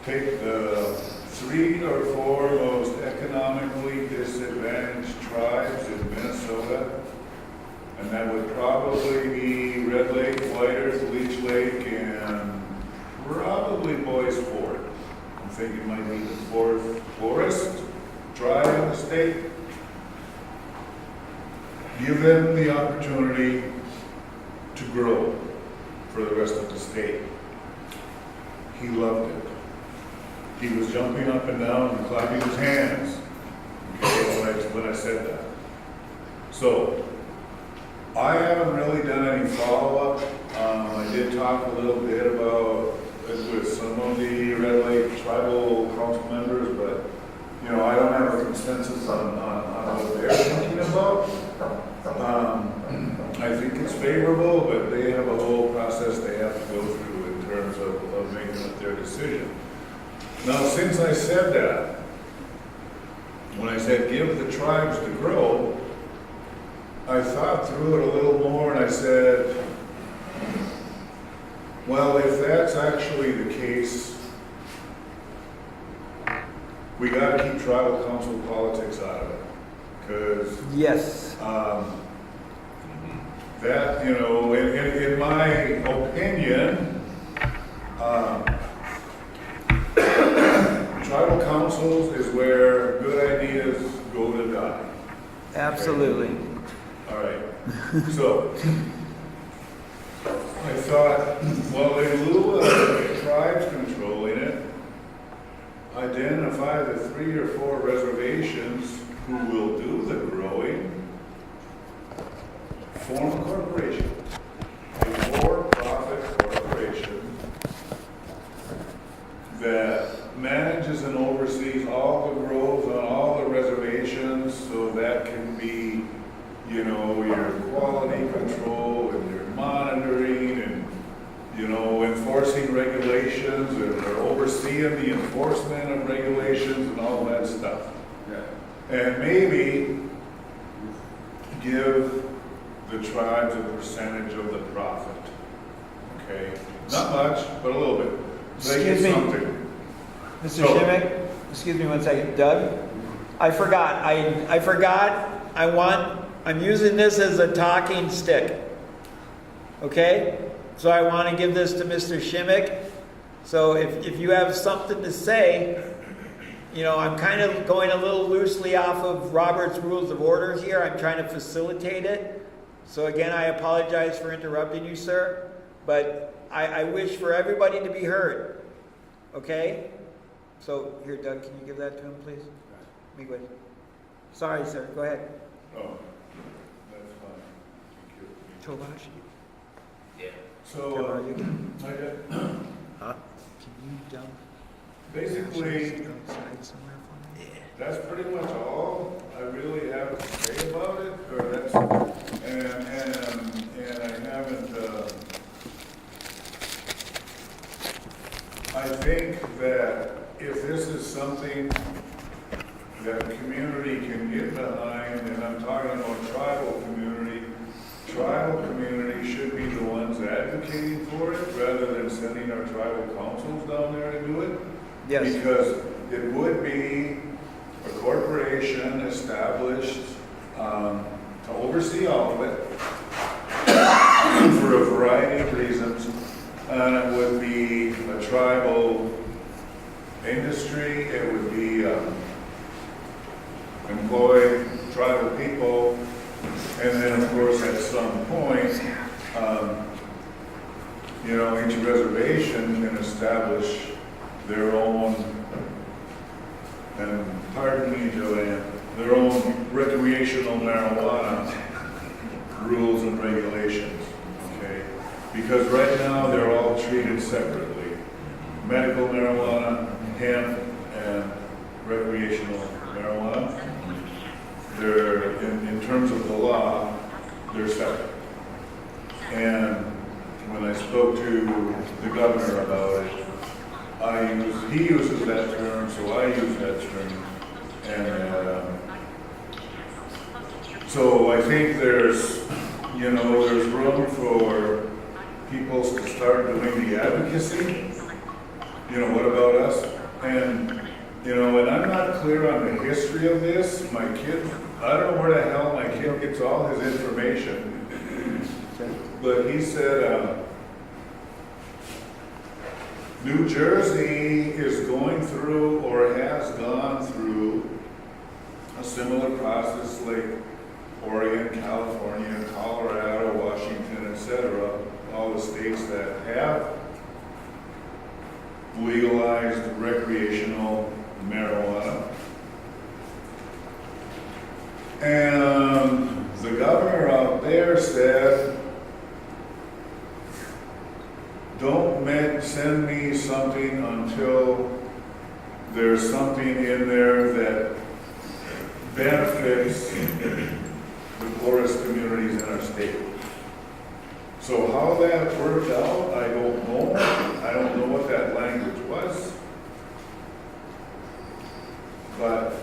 Take the 3 or 4 most economically disadvantaged tribes in Minnesota, and that would probably be Red Lake, White Earth, Leech Lake, and probably Boys Fort. I'm thinking it might be the 4th poorest tribe in the state. Give them the opportunity to grow for the rest of the state. He loved it. He was jumping up and down and clapping his hands when I said that. So, I haven't really done any follow-up. I did talk a little bit about it with some of the Red Lake tribal council members, but I don't have a consensus on what they're thinking about. I think it's favorable, but they have a whole process they have to go through in terms of making up their decision. Now, since I said that, when I said give the tribes to grow, I thought through it a little more and I said, well, if that's actually the case, we got to keep tribal council politics out of it. Because Yes. that, in my opinion, tribal councils is where good ideas go to die. Absolutely. All right, so I thought, well, in lieu of tribes controlling it, identify the 3 or 4 reservations who will do the growing, form a corporation, a for-profit corporation that manages and oversees all the groves on all the reservations, so that can be, you know, your quality control and your monitoring and, you know, enforcing regulations and overseeing the enforcement of regulations and all that stuff. Yeah. And maybe give the tribes a percentage of the profit. Okay? Not much, but a little bit. They get Excuse me. something. Mr. So- Shimmick, excuse me one second. Doug, I forgot. I forgot. I'm using this as a talking stick. Okay? So I want to give this to Mr. Shimmick. So if you have something to say, you know, I'm kind of going a little loosely off of Robert's Rules of Order here. I'm trying to facilitate it. So again, I apologize for interrupting you, sir. But I wish for everybody to be heard. Okay? So here, Doug, can you give that to him, please? Me good. Sorry, sir. Go ahead. Oh, that's fine. Thank you. Tobashi. So, I got, Huh? Can you dump basically, outside somewhere for me? that's pretty much all I really have to say about it, or that's, and I haven't, I think that if this is something that the community can get behind, and I'm talking about tribal community should be the ones advocating for it, rather than sending our tribal councils down there to do it. Yes. Because it would be a corporation established to oversee all of it for a variety of reasons. And it would be a tribal industry, it would be employ tribal people, and then of course at some point, you know, each reservation can establish their own, and pardon me, Joanne, their own recreational marijuana rules and regulations, okay? Because right now, they're all treated separately. Medical marijuana, hemp, and recreational marijuana. They're, in terms of the law, they're separate. And when I spoke to the governor about it, he uses that term, so I use that term. And so I think there's, you know, there's room for people to start doing the advocacy. You know, what about us? And, you know, and I'm not clear on the history of this. My kid, I don't know where the hell my kid gets all his information. But he said, New Jersey is going through, or has gone through, a similar process like Oregon, California, Colorado, Washington, etc., all the states that have legalized recreational marijuana. And the governor out there said, don't send me something until there's something in there that benefits the poorest communities in our state. So how that worked out, I don't know. I don't know what that language was. But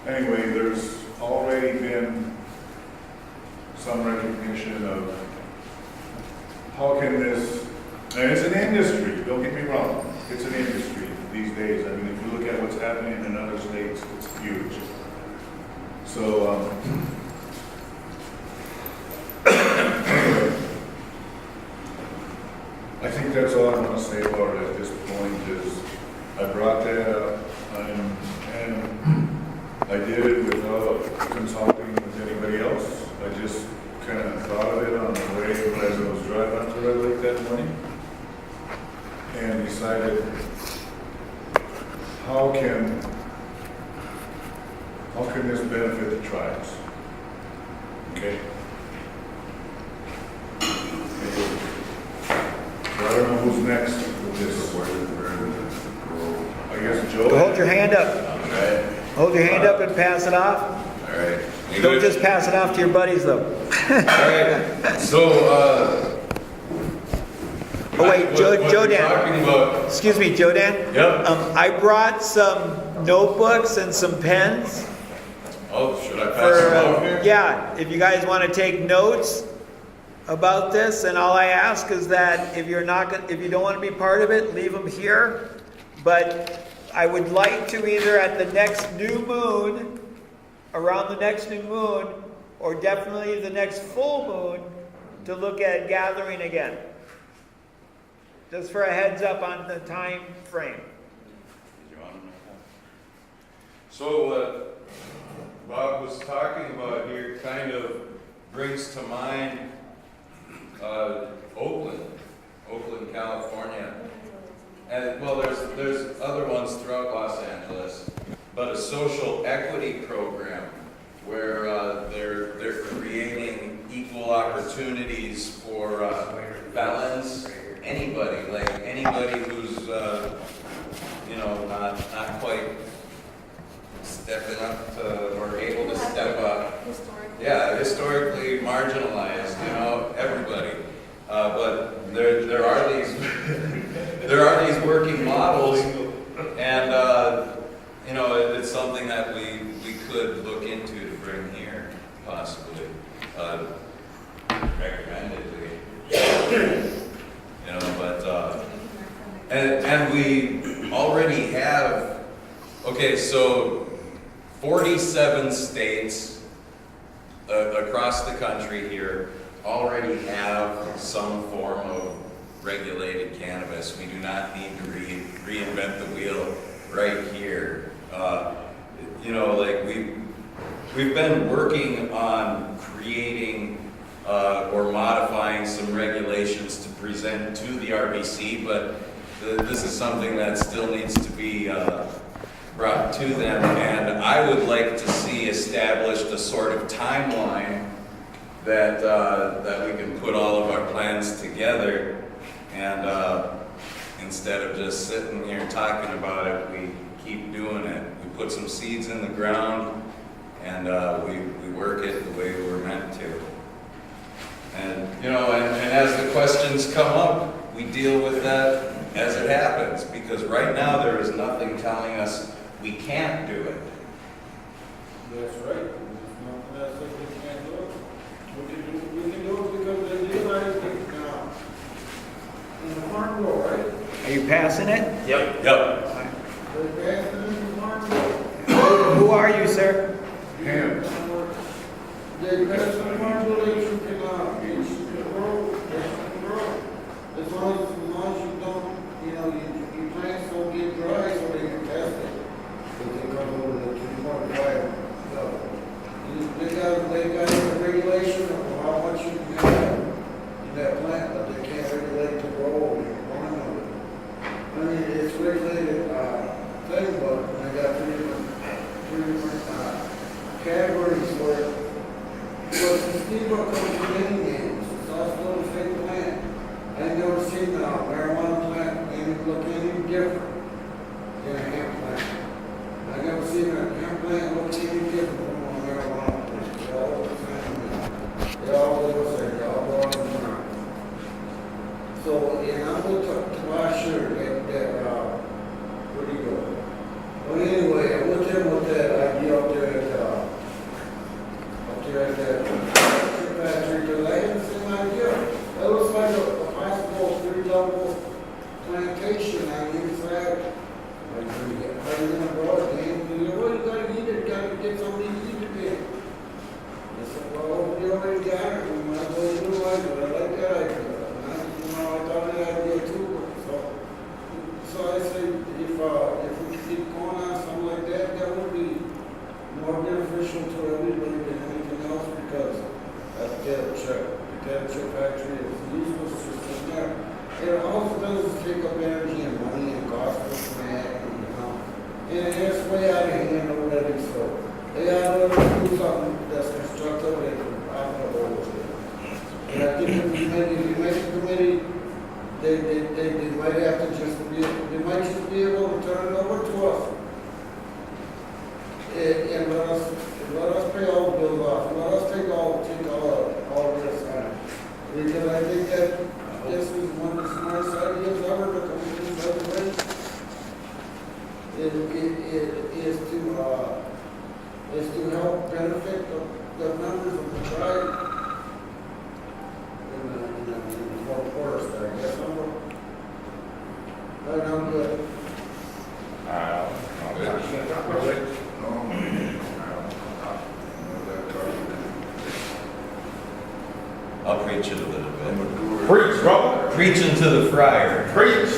anyway, there's already been some recognition of how can this, and it's an industry, don't get me wrong, it's an industry these days. I mean, if you look at what's happening in other states, it's huge. So, anyway, I think that's all I want to say about it at this point is, I did it without consulting with anybody else. I just kind of thought of it on the way as I was driving up to Red Lake that morning. And decided, how can this benefit the tribes? Okay? So I don't know who's next with this. I guess Joe. Hold your hand up. Alright, Hold your hand up and pass it off. alright. You Don't good? just pass it off to your buddies though. Alright, so, Oh wait, what Joe we're Dan. talking about, Excuse me, Joe Dan. Yep. I brought some notebooks and some pens. oh, should I pass For, them out here? yeah, if you guys want to take notes about this, and all I ask is that if you don't want to be part of it, leave them here. But I would like to either at the next new moon, around the next new moon, or definitely the next full moon, to look at gathering again. Just for a heads up on the time frame. So what Bob was talking about here kind of brings to mind Oakland, California. And well, there's other ones throughout Los Angeles, but a social equity program where they're creating equal opportunities for felons, anybody who's not quite stepping up to, or able to step up. Yeah, historically marginalized, everybody. But there are these there are these working models, and it's something that we could look into to bring here, possibly, recommendedly. But and we already have. Okay, so 47 states across the country here already have some form of regulated cannabis. We do not need to reinvent the wheel right here. We've been working on creating or modifying some regulations to present to the RBC, but this is something that still needs to be brought to them, and I would like to see established a sort of timeline that we can put all of our plans together, and instead of just sitting here talking about it, we keep doing it. We put some seeds in the ground, and we work it the way we were meant to. And and as the questions come up, we deal with that as it happens, because right now there is nothing telling us we can't do it. That's right. There's nothing that says we can't do it. We can do it because they legalize it in the farm law, right? Are you passing it? Yep. They're passing it in the farm law. Who are you, sir? Him. They pass the farm law that you can grow, as long as you don't, your plants don't get dry, so they can test it. They come over the 2.5 level. They got a regulation of how much you can have in that plant, but they can't regulate the grow of it. I mean, it's regulated thing, but they got three different categories where the steamer comes from any games. It's also the same plant. I ain't never seen a marijuana plant look any different than a hemp plant. I never seen a hemp plant look any different from a marijuana plant. They're all the same. They all look the same. They all go on the ground. So, and I'm going to last year that where do you go? Well, anyway, I went in with that idea up there at that factory, because I had the same idea. That looks like a high school 3-level plantation on the inside It's way out of hand over there, so they gotta do something that's constructive and I'm gonna go with it. And I think if you make a committee, they might have to they might just be able to turn it over to us. And let us pay all the bills off, let us take all this on it. Because I think that this is one of the smartest ideas ever to come to this reservation. Is to help benefit the members of the tribe in the whole forest there. I guess I'm good. I'll preach it a little bit. Preach, brother. Preaching to the friar. Preach.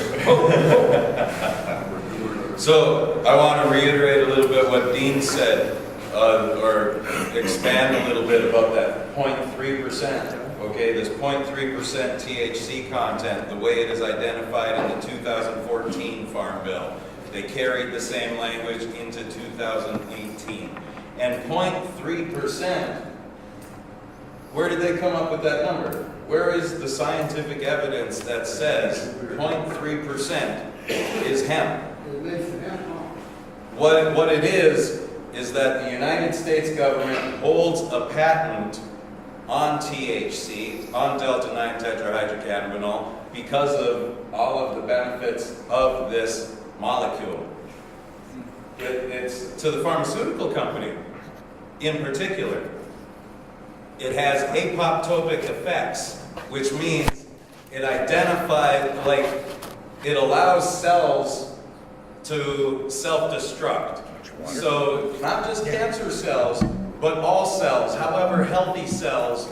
So I want to reiterate a little bit what Dean said, or expand a little bit about that 0.3%. Okay, this 0.3% THC content, the way it is identified in the 2014 Farm Bill. They carried the same language into 2018. And 0.3%, where did they come up with that number? Where is the scientific evidence that says 0.3% is hemp? It makes it happen. What it is that the United States government holds a patent on THC, on delta-9 tetrahydrocannabinol, because of all of the benefits of this molecule. It's to the pharmaceutical company in particular. It has apoptotic effects, which means it identifies, like, it allows cells to self-destruct. So not just cancer cells, but all cells, however healthy cells,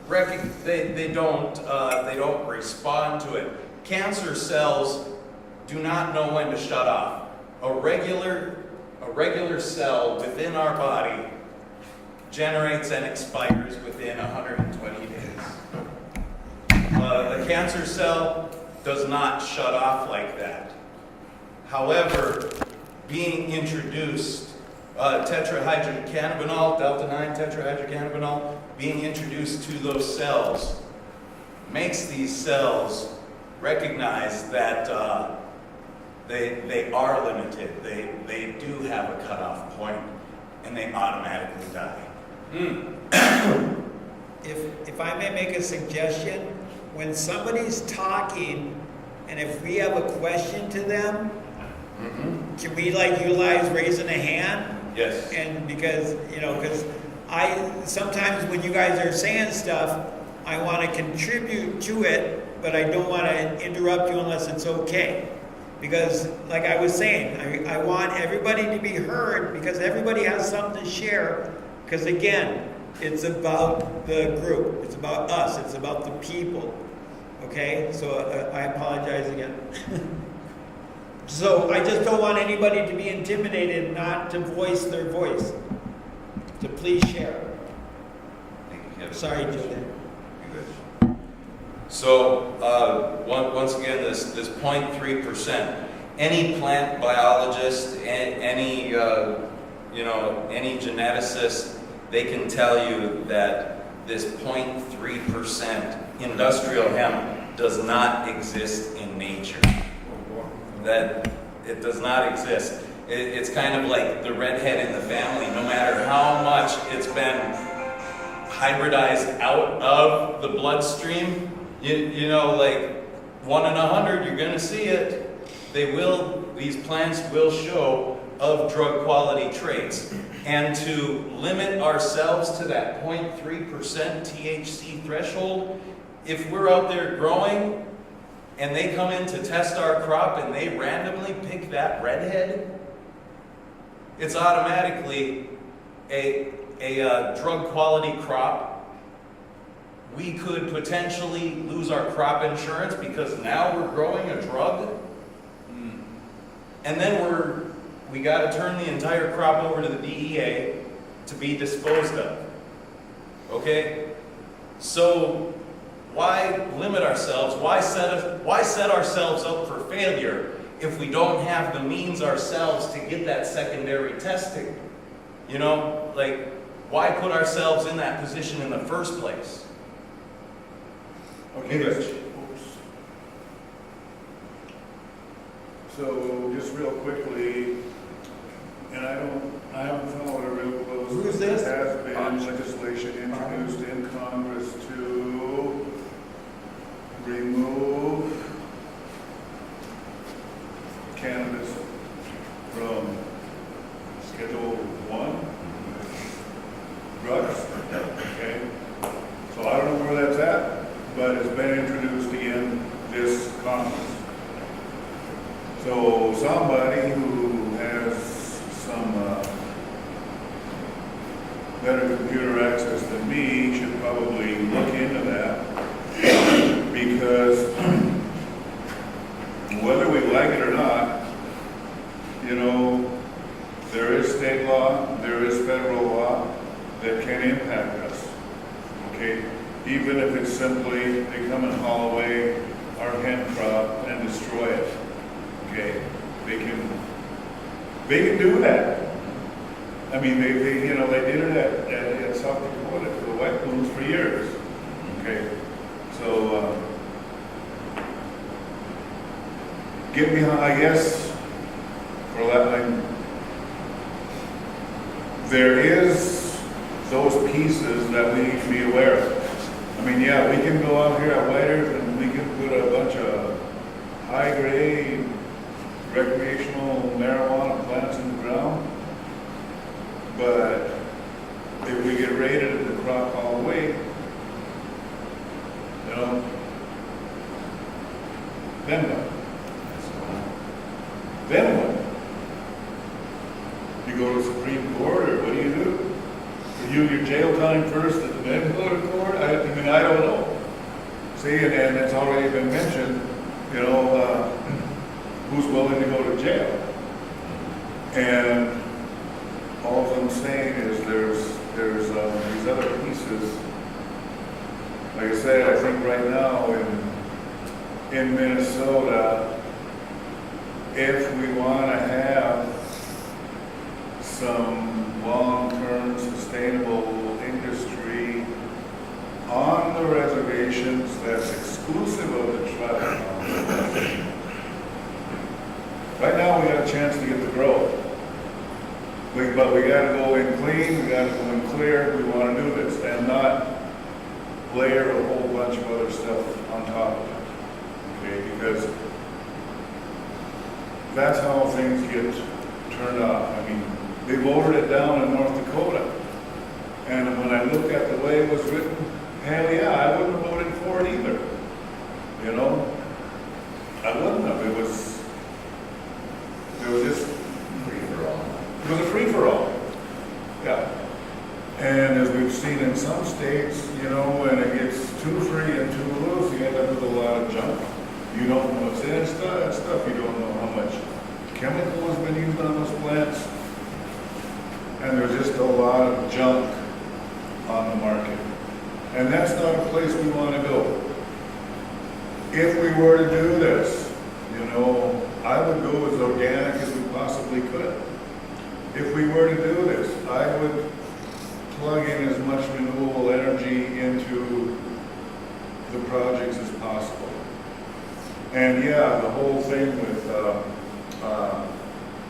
they don't respond to it. Cancer cells do not know when to shut off. A regular cell within our body generates and expires within 120 days. A cancer cell does not shut off like that. However, being introduced, tetrahydrocannabinol, delta-9 tetrahydrocannabinol, being introduced to those cells makes these cells recognize that they are limited. They do have a cutoff point, and they automatically die. If I may make a suggestion, when somebody's talking, and if we have a question to them, can we utilize raising a hand? Yes. And because sometimes when you guys are saying stuff, I want to contribute to it, but I don't want to interrupt you unless it's okay. Because like I was saying, I want everybody to be heard because everybody has something to share. Because again, it's about the group, it's about us, it's about the people. Okay, so I apologize again. So I just don't want anybody to be intimidated not to voice their voice. To please share. Sorry, Julian. So once again, this 0.3%. Any plant biologist, any geneticist, they can tell you that this 0.3% industrial hemp does not exist in nature. That it does not exist. It's kind of like the redhead in the family. No matter how much it's been hybridized out of the bloodstream, like 1 in 100, you're going to see it. These plants will show of drug quality traits. And to limit ourselves to that 0.3% THC threshold, if we're out there growing and they come in to test our crop and they randomly pick that redhead, it's automatically a drug quality crop. We could potentially lose our crop insurance because now we're growing a drug. And then we got to turn the entire crop over to the DEA to be disposed of. Okay? So why limit ourselves? Why set ourselves up for failure if we don't have the means ourselves to get that secondary testing? You know, like, why put ourselves in that position in the first place? Okay, oops. So, just real quickly, and I haven't followed it real close. Who's this? There has been legislation introduced in Congress to remove cannabis from Schedule 1 drugs. Okay? So I don't know where that's at, but it's been introduced again this Congress. So somebody who has some better computer access than me should probably look into that, because whether we like it or not, you know, there is state law, there is federal law that can impact us, okay? Even if it's simply they come and haul away our hemp crop and destroy it, okay? They can do that. I mean, they you know, they did it at South Dakota for the wet blooms for years, okay? So, get behind, I guess, for that, like, there is those pieces that we need to be aware of. I mean, yeah, we can go out here at White Earth and we can put a bunch of high-grade recreational marijuana plants in the ground, but if we get raided at the crop all the way, you know, then what? Then what? You go to the Supreme Court, or what do? You your jail time first and then go to court? I mean, I don't know. See, and it's already been mentioned, you know, who's willing to go to jail. And all I'm saying is there's these other pieces. Like I said, I think right now in Minnesota, if we want to have some long-term sustainable industry on the reservations that's exclusive of the tribe. Right now we got a chance to get the growth. But we got to go in clean, we got to go in clear, we want to do this and not layer a whole bunch of other stuff on top of it. Okay, because that's how things get turned off. I mean, they voted it down in North Dakota. And when I looked at the way it was written, hell yeah, I wouldn't have voted for it either. You know? I wouldn't have. It was just free-for-all. It was a free-for-all. Yeah. And as we've seen in some states, you know, when it gets too free and too loose, you end up with a lot of junk. You don't know what's in it, stuff. You don't know how much chemical has been used on those plants. And there's just a lot of junk on the market. And that's not a place we want to go. If we were to do this, you know, I would go as organic as we possibly could. If we were to do this, I would plug in as much renewable energy into the projects as possible. And yeah, the whole thing with,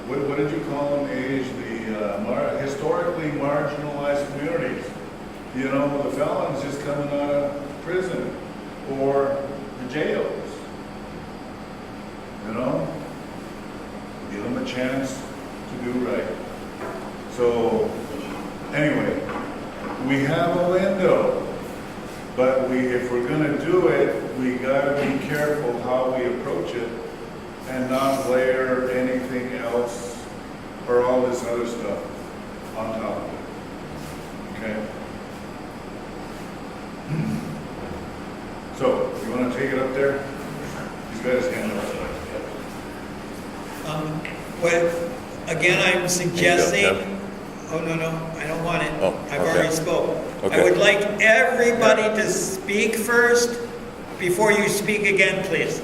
what did you call them, Age? The historically marginalized communities. You know, the felons just coming out of prison or the jails. You know? Give them a chance to do right. So, anyway, we have a window, but if we're going to do it, we got to be careful how we approach it and not layer anything else or all this other stuff on top of it. Okay? So, you want to take it up there? He's got his hand up. Well, again, I'm suggesting, oh, no, I don't want it. Oh, I've okay. already spoke. Okay. I would like everybody to speak first before you speak again, please.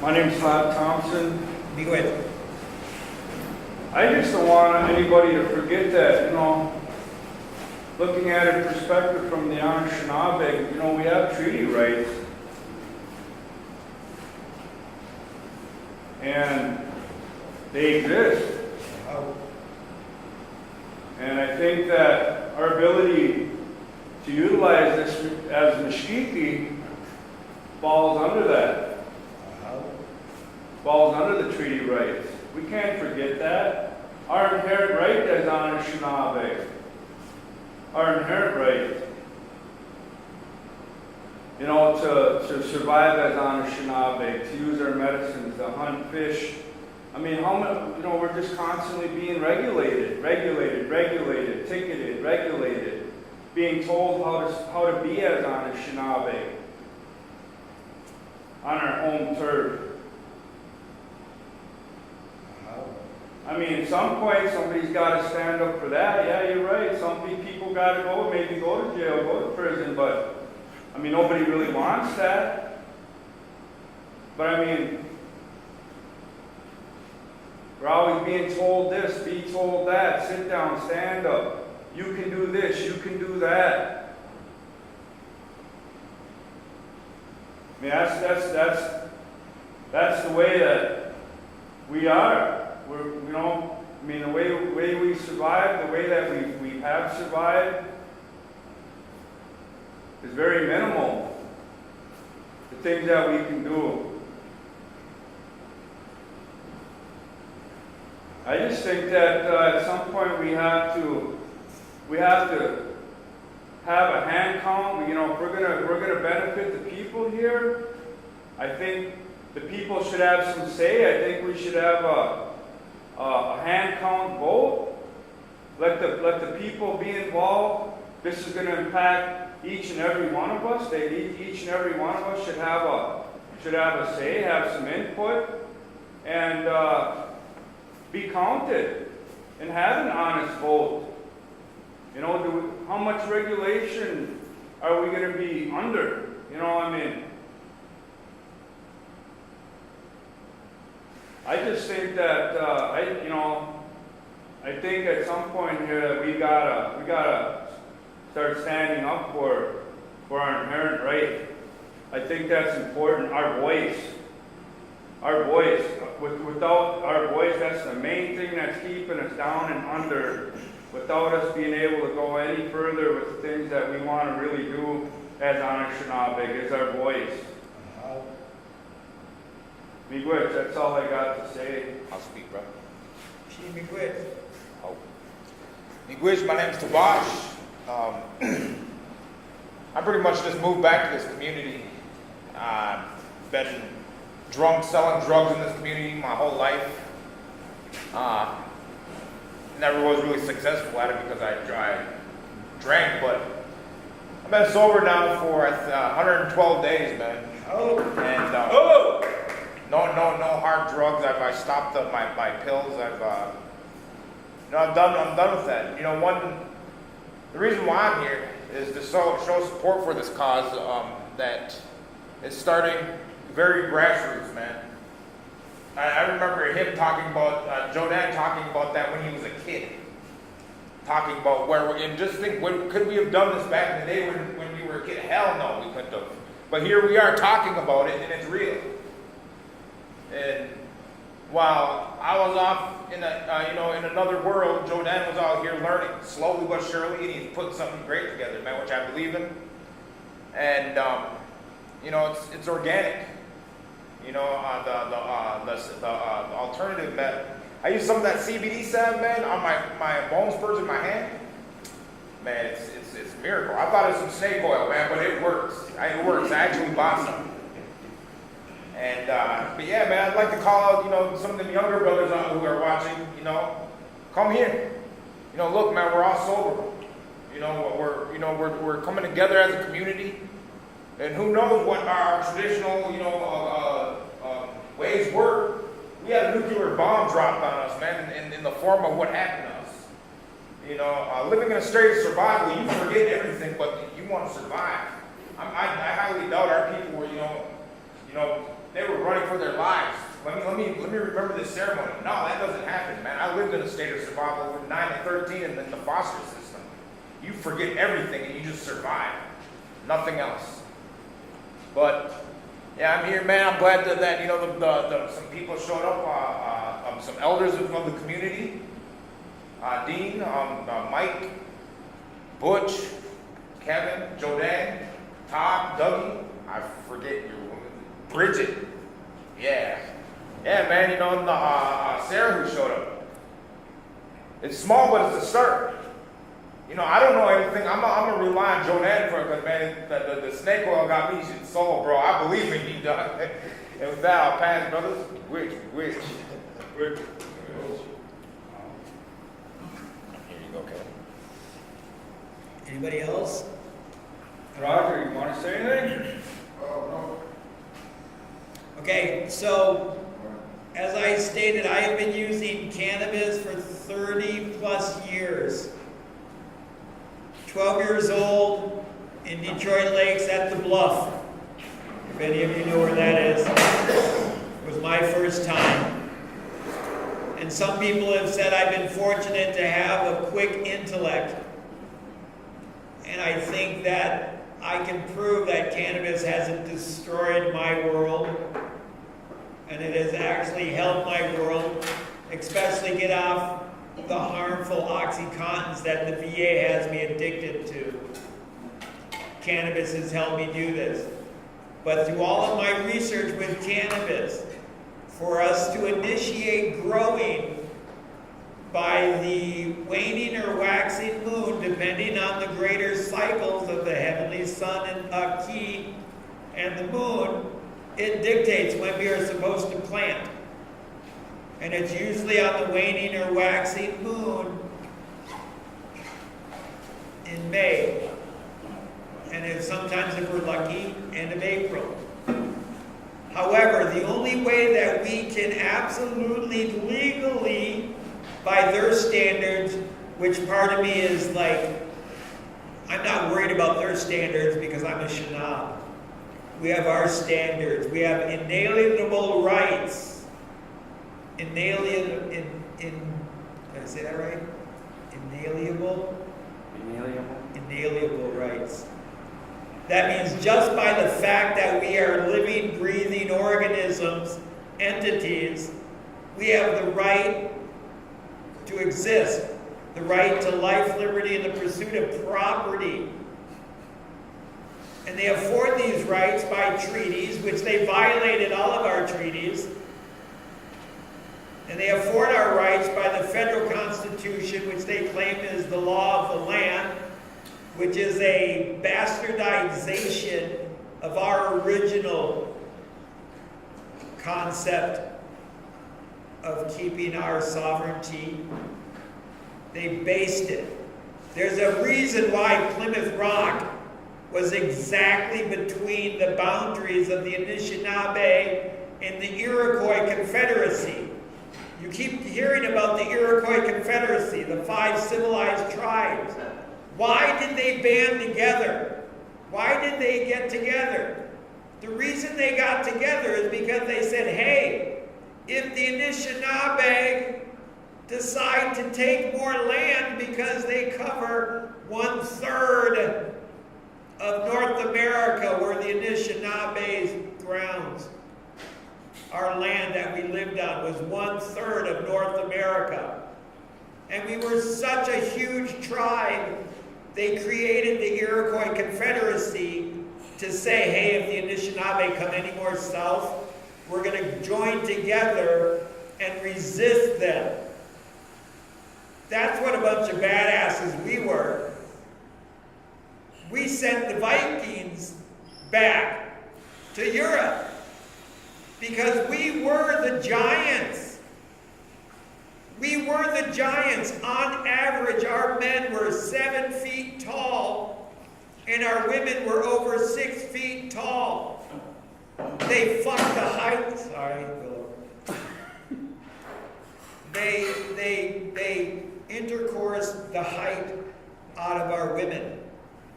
My name's Todd Thompson. Be good. I just don't want anybody to forget that, you know, looking at it perspective from the Aanishinabe, you know, we have treaty rights. And they exist. And I think that our ability to utilize this as Mesquite falls under that. Falls under the treaty rights. We can't forget that. Our inherent right as Aanishinabe. Our inherent right. You know, to survive as Aanishinabe, to use our medicines, to hunt, fish. I mean, how much, you know, we're just constantly being regulated, ticketed, regulated, being told how to be as Aanishinabe on our home turf. I mean, at some point, somebody's got to stand up for that. Yeah, you're right. Some people got to go, maybe go to jail, go to prison, but, I mean, nobody really wants that. But, I mean, we're always being told this, be told that, sit down, stand up. You can do this, you can do that. I mean, that's the way that we are. We're, you know, I mean, the way we survive, the way that we have survived is very minimal. The things that we can do. I just think that at some point we have to have a hand count. You know, if we're gonna benefit the people here, I think the people should have some say. I think we should have a hand count vote. Let the people be involved. This is going to impact each and every one of us. Each and every one of us should have a say, have some input, and be counted, and have an honest vote. You know, how much regulation are we going to be under? You know, I mean, I just think that I think at some point here that we gotta start standing up for our inherent right. I think that's important. Our voice. Without our voice, that's the main thing that's keeping us down and under. Without us being able to go any further with the things that we want to really do as Aanishinabe is our voice. Miigwech, that's all I got to say. I'll speak, bro. Miigwech. Oh. Miigwech, my name's Tabash. I pretty much just moved back to this community. Been drunk, selling drugs in this community my whole life. Never was really successful at it because I drank, but I've been sober now for 112 days, man. Oh. And no hard drugs. I stopped my pills. I'm done with that. You know, the reason why I'm here is to show support for this cause that is starting very grassroots, man. I remember him talking about, Joe Dan talking about that when he was a kid. Talking about and just think, could we have done this back in the day when we were a kid? Hell no, we couldn't have. But here we are talking about it, and it's real. And while I was off in another world, Joe Dan was out here learning, slowly but surely, and he's putting something great together, man, which I believe in. And you know, it's organic. You know, the alternative that I use some of that CBD salve, man, on my bone spurs in my hand. Man, it's a miracle. I thought it was some snake oil, man, but it works. It works. I actually bought some. And but yeah, man, I'd like to call out, you know, some of the younger brothers who are watching. You know, come here. You know, look, man, we're all sober. You know, we're coming together as a community. And who knows what our traditional, you know, ways were. We had a nuclear bomb dropped on us, man, in the form of what happened to us. You know, living in a state of survival, you forget everything, but you want to survive. I highly doubt our people were, you know, they were running for their lives. Let me remember this ceremony. No, that doesn't happen, man. I lived in a state of survival over 9 and 13 and then the foster system. You forget everything and you just survive. Nothing else. But yeah, I'm here, man. I'm glad that you know some people showed up. Some elders of the community. Dean, Mike, Butch, Kevin, Jodan, Todd, Dougie. I forget your woman. Bridget. Yeah. Yeah, man. You know, Sarah who showed up. It's small, but it's a start. You know, I don't know anything. I'm gonna rely on Jodan for it, because man, the snake oil got me sold, bro. I believe in you, dog. And with that, I'll pass, brothers. Which? Here you go, Kevin. Anybody else? Roger, you want to say anything? Okay, so as I stated, I have been using cannabis for 30 plus years. 12 years old in Detroit Lakes at the Bluff. If any of you know where that is, it was my first time. And some people have said I've been fortunate to have a quick intellect. And I think that I can prove that cannabis hasn't destroyed my world, and it has actually helped my world, especially get off the harmful Oxycontins that the VA has me addicted to. Cannabis has helped me do this. But through all of my research with cannabis, for us to initiate growing by the waning or waxing moon, depending on the greater cycles of the heavenly sun and Akii and the moon, it dictates when we are supposed to plant. And it's usually on the waning or waxing moon in May. And sometimes if we're lucky, end of April. However, the only way that we can absolutely legally, by their standards, which part of me is like, I'm not worried about their standards because I'm a Shanab. We have our standards. We have inalienable rights. Did I say that right? Inalienable rights. That means just by the fact that we are living, breathing organisms, entities, we have the right to exist, the right to life, liberty, and the pursuit of property. And they afford these rights by treaties, which they violated all of our treaties. And they afford our rights by the federal constitution, which they claim is the law of the land, which is a bastardization of our original concept of keeping our sovereignty. They based it. There's a reason why Plymouth Rock was exactly between the boundaries of the Aanishinabe and the Iroquois Confederacy. You keep hearing about the Iroquois Confederacy, the 5 civilized tribes. Why did they band together? Why did they get together? The reason they got together is because they said, hey, if the Anishinaabe decide to take more land because they cover 1/3 of North America where the Anishinabe's grounds, our land that we lived on was 1/3 of North America. And we were such a huge tribe, they created the Iroquois Confederacy to say, hey, if the Anishinaabe come any more south, we're going to join together and resist them. That's what a bunch of badasses we were. We sent the Vikings back to Europe because we were the giants. We were the giants. On average, our men were 7 feet tall and our women were over 6 feet tall. They fucked the height. Sorry, Bill. They intercoursed the height out of our women.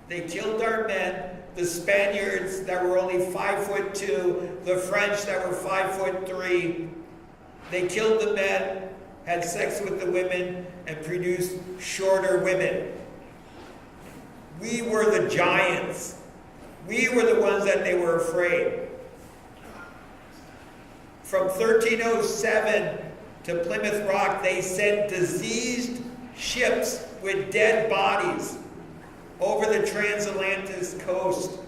They killed our men the Spaniards that were only 5'2", the French that were 5'3". They killed the men, had sex with the women, and produced shorter women. We were the giants. We were the ones that they were afraid. From 1307 to Plymouth Rock, they sent diseased ships with dead bodies over the transatlantic coast,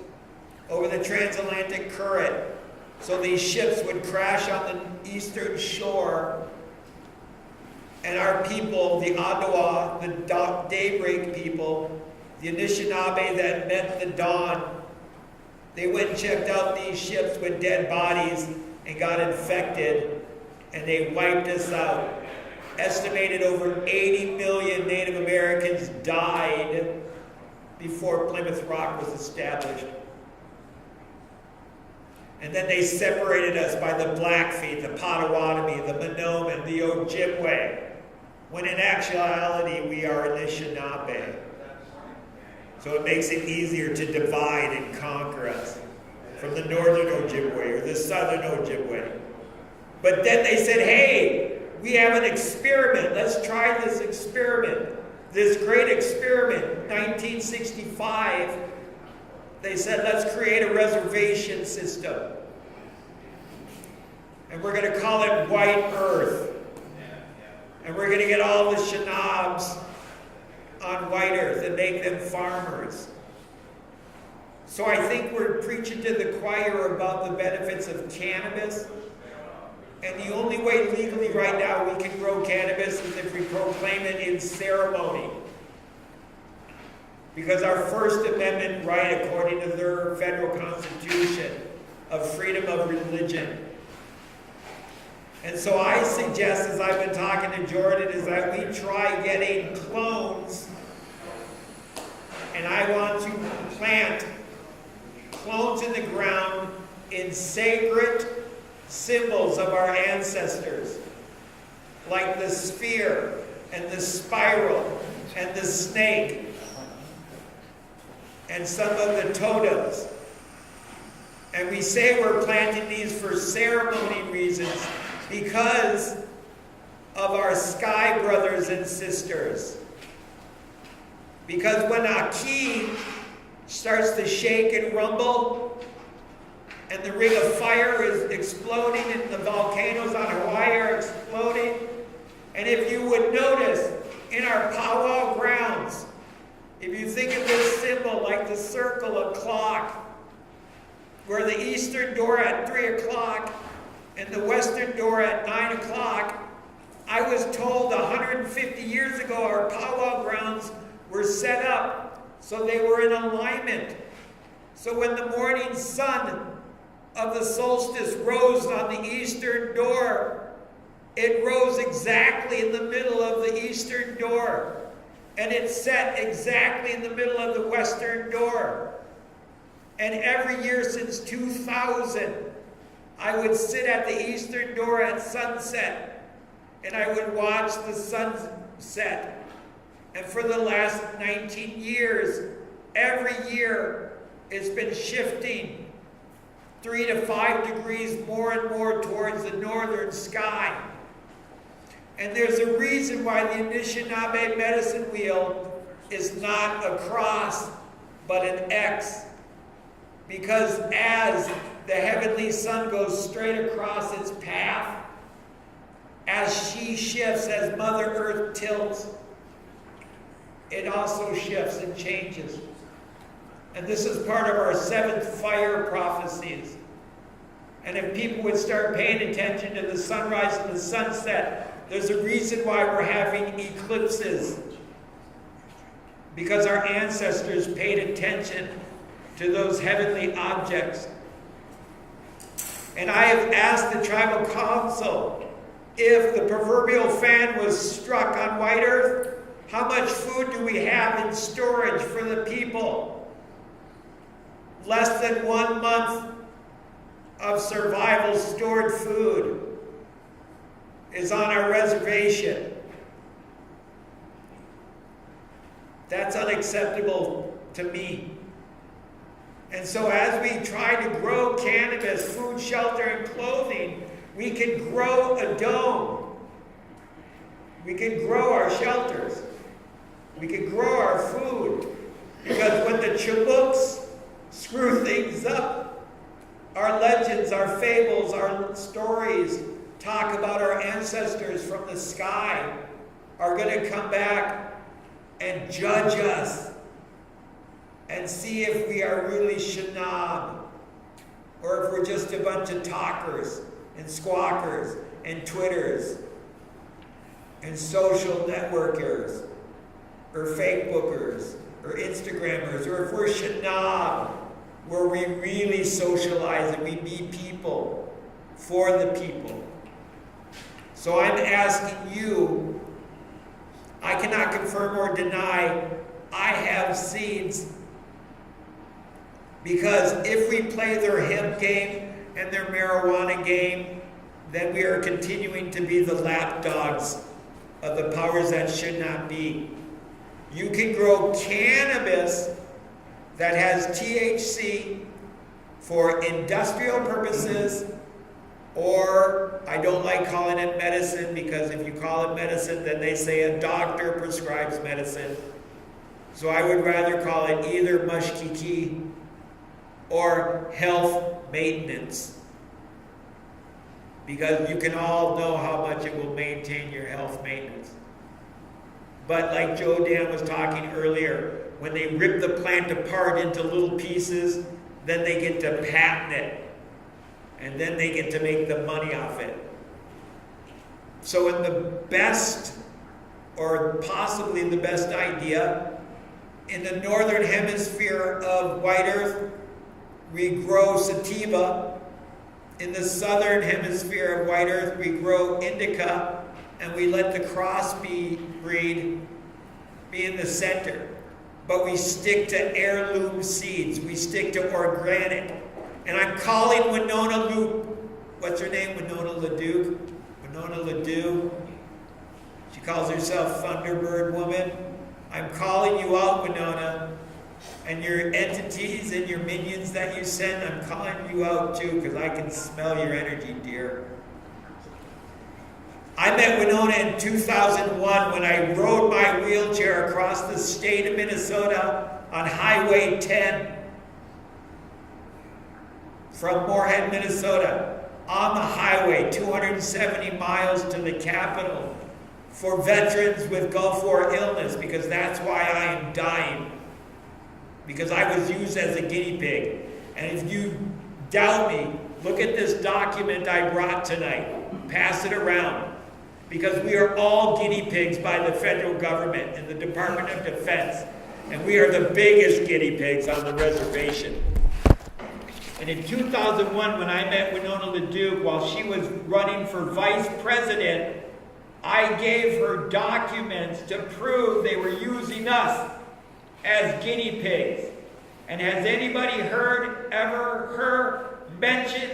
over the transatlantic current. So these ships would crash on the eastern shore, and our people, the Ottawa, the daybreak people, the Aanishinabe that met the dawn, they went and checked out these ships with dead bodies and got infected, and they wiped us out. Estimated over 80 million Native Americans died before Plymouth Rock was established. And then they separated us by the Blackfeet, the Potawatomi, the Minoman, the Ojibwe, when in actuality we are Anishinaabe. So it makes it easier to divide and conquer us from the northern Ojibwe or the southern Ojibwe. But then they said, hey, we have an experiment. Let's try this experiment. This great experiment, 1965, they said, let's create a reservation system. And we're going to call it White Earth. And we're going to get all the Shinabs on White Earth and make them farmers. So I think we're preaching to the choir about the benefits of cannabis. And the only way legally right now we can grow cannabis is if we proclaim it in ceremony. Because our First Amendment right, according to their federal constitution, of freedom of religion. And so I suggest, as I've been talking to Jordan, is that we try getting clones. And I want to plant clones in the ground in sacred symbols of our ancestors, like the sphere and the spiral and the snake and some of the totems. And we say we're planting these for ceremony reasons because of our sky brothers and sisters. Because when Akii starts to shake and rumble, and the ring of fire is exploding, and the volcanoes on Hawaii are exploding, and if you would notice, in our powwow grounds, if you think of this symbol like the circle, a clock, where the eastern door at 3 o'clock and the western door at 9 o'clock, I was told 150 years ago our powwow grounds were set up so they were in alignment. So when the morning sun of the solstice rose on the eastern door, it rose exactly in the middle of the eastern door, and it set exactly in the middle of the western door. And every year since 2000, I would sit at the eastern door at sunset, and I would watch the sunset. And for the last 19 years, every year, it's been shifting 3 to 5 degrees more and more towards the northern sky. And there's a reason why the Anishinaabe medicine wheel is not a cross, but an X. Because as the heavenly sun goes straight across its path, as she shifts, as Mother Earth tilts, it also shifts and changes. And this is part of our 7th fire prophecies. And if people would start paying attention to the sunrise and the sunset, there's a reason why we're having eclipses. Because our ancestors paid attention to those heavenly objects. And I have asked the tribal council, if the proverbial fan was struck on White Earth, how much food do we have in storage for the people? Less than 1 month of survival stored food is on our reservation. That's unacceptable to me. And so as we try to grow cannabis, food, shelter, and clothing, we can grow a dome. We can grow our shelters. We can grow our food. Because when the chabooks screw things up, our legends, our fables, our stories talk about our ancestors from the sky are going to come back and judge us and see if we are really Shinab or if we're just a bunch of talkers and squawkers and Twitters and social networkers or Facebookers or Instagrammers, or if we're Shinab, where we really socialize and we be people for the people. So I'm asking you, I cannot confirm or deny I have seeds, because if we play their hemp game and their marijuana game, then we are continuing to be the lapdogs of the powers that should not be. You can grow cannabis that has THC for industrial purposes, or I don't like calling it medicine, because if you call it medicine, then they say a doctor prescribes medicine. So I would rather call it either mushkiki or health maintenance, because you can all know how much it will maintain your health maintenance. But like Joe Dan was talking earlier, when they rip the plant apart into little pieces, then they get to patent it. And then they get to make the money off it. So in the best, or possibly the best idea, in the northern hemisphere of White Earth, we grow sativa. In the southern hemisphere of White Earth, we grow indica, and we let the crossbreed be in the center. But we stick to heirloom seeds. We stick to organic. And I'm calling Winona what's her name? Winona LaDuke? Winona LaDuke. She calls herself Thunderbird Woman. I'm calling you out, Winona. And your entities and your minions that you send, I'm calling you out too, because I can smell your energy, dear. I met Winona in 2001 when I rode my wheelchair across the state of Minnesota on Highway 10 from Moorhead, Minnesota, on the highway, 270 miles to the capital, for veterans with Gulf War illness, because that's why I am dying. Because I was used as a guinea pig. And if you doubt me, look at this document I brought tonight. Pass it around. Because we are all guinea pigs by the federal government and the Department of Defense. And we are the biggest guinea pigs on the reservation. And in 2001, when I met Winona LaDuke while she was running for vice president, I gave her documents to prove they were using us as guinea pigs. And has anybody ever heard mention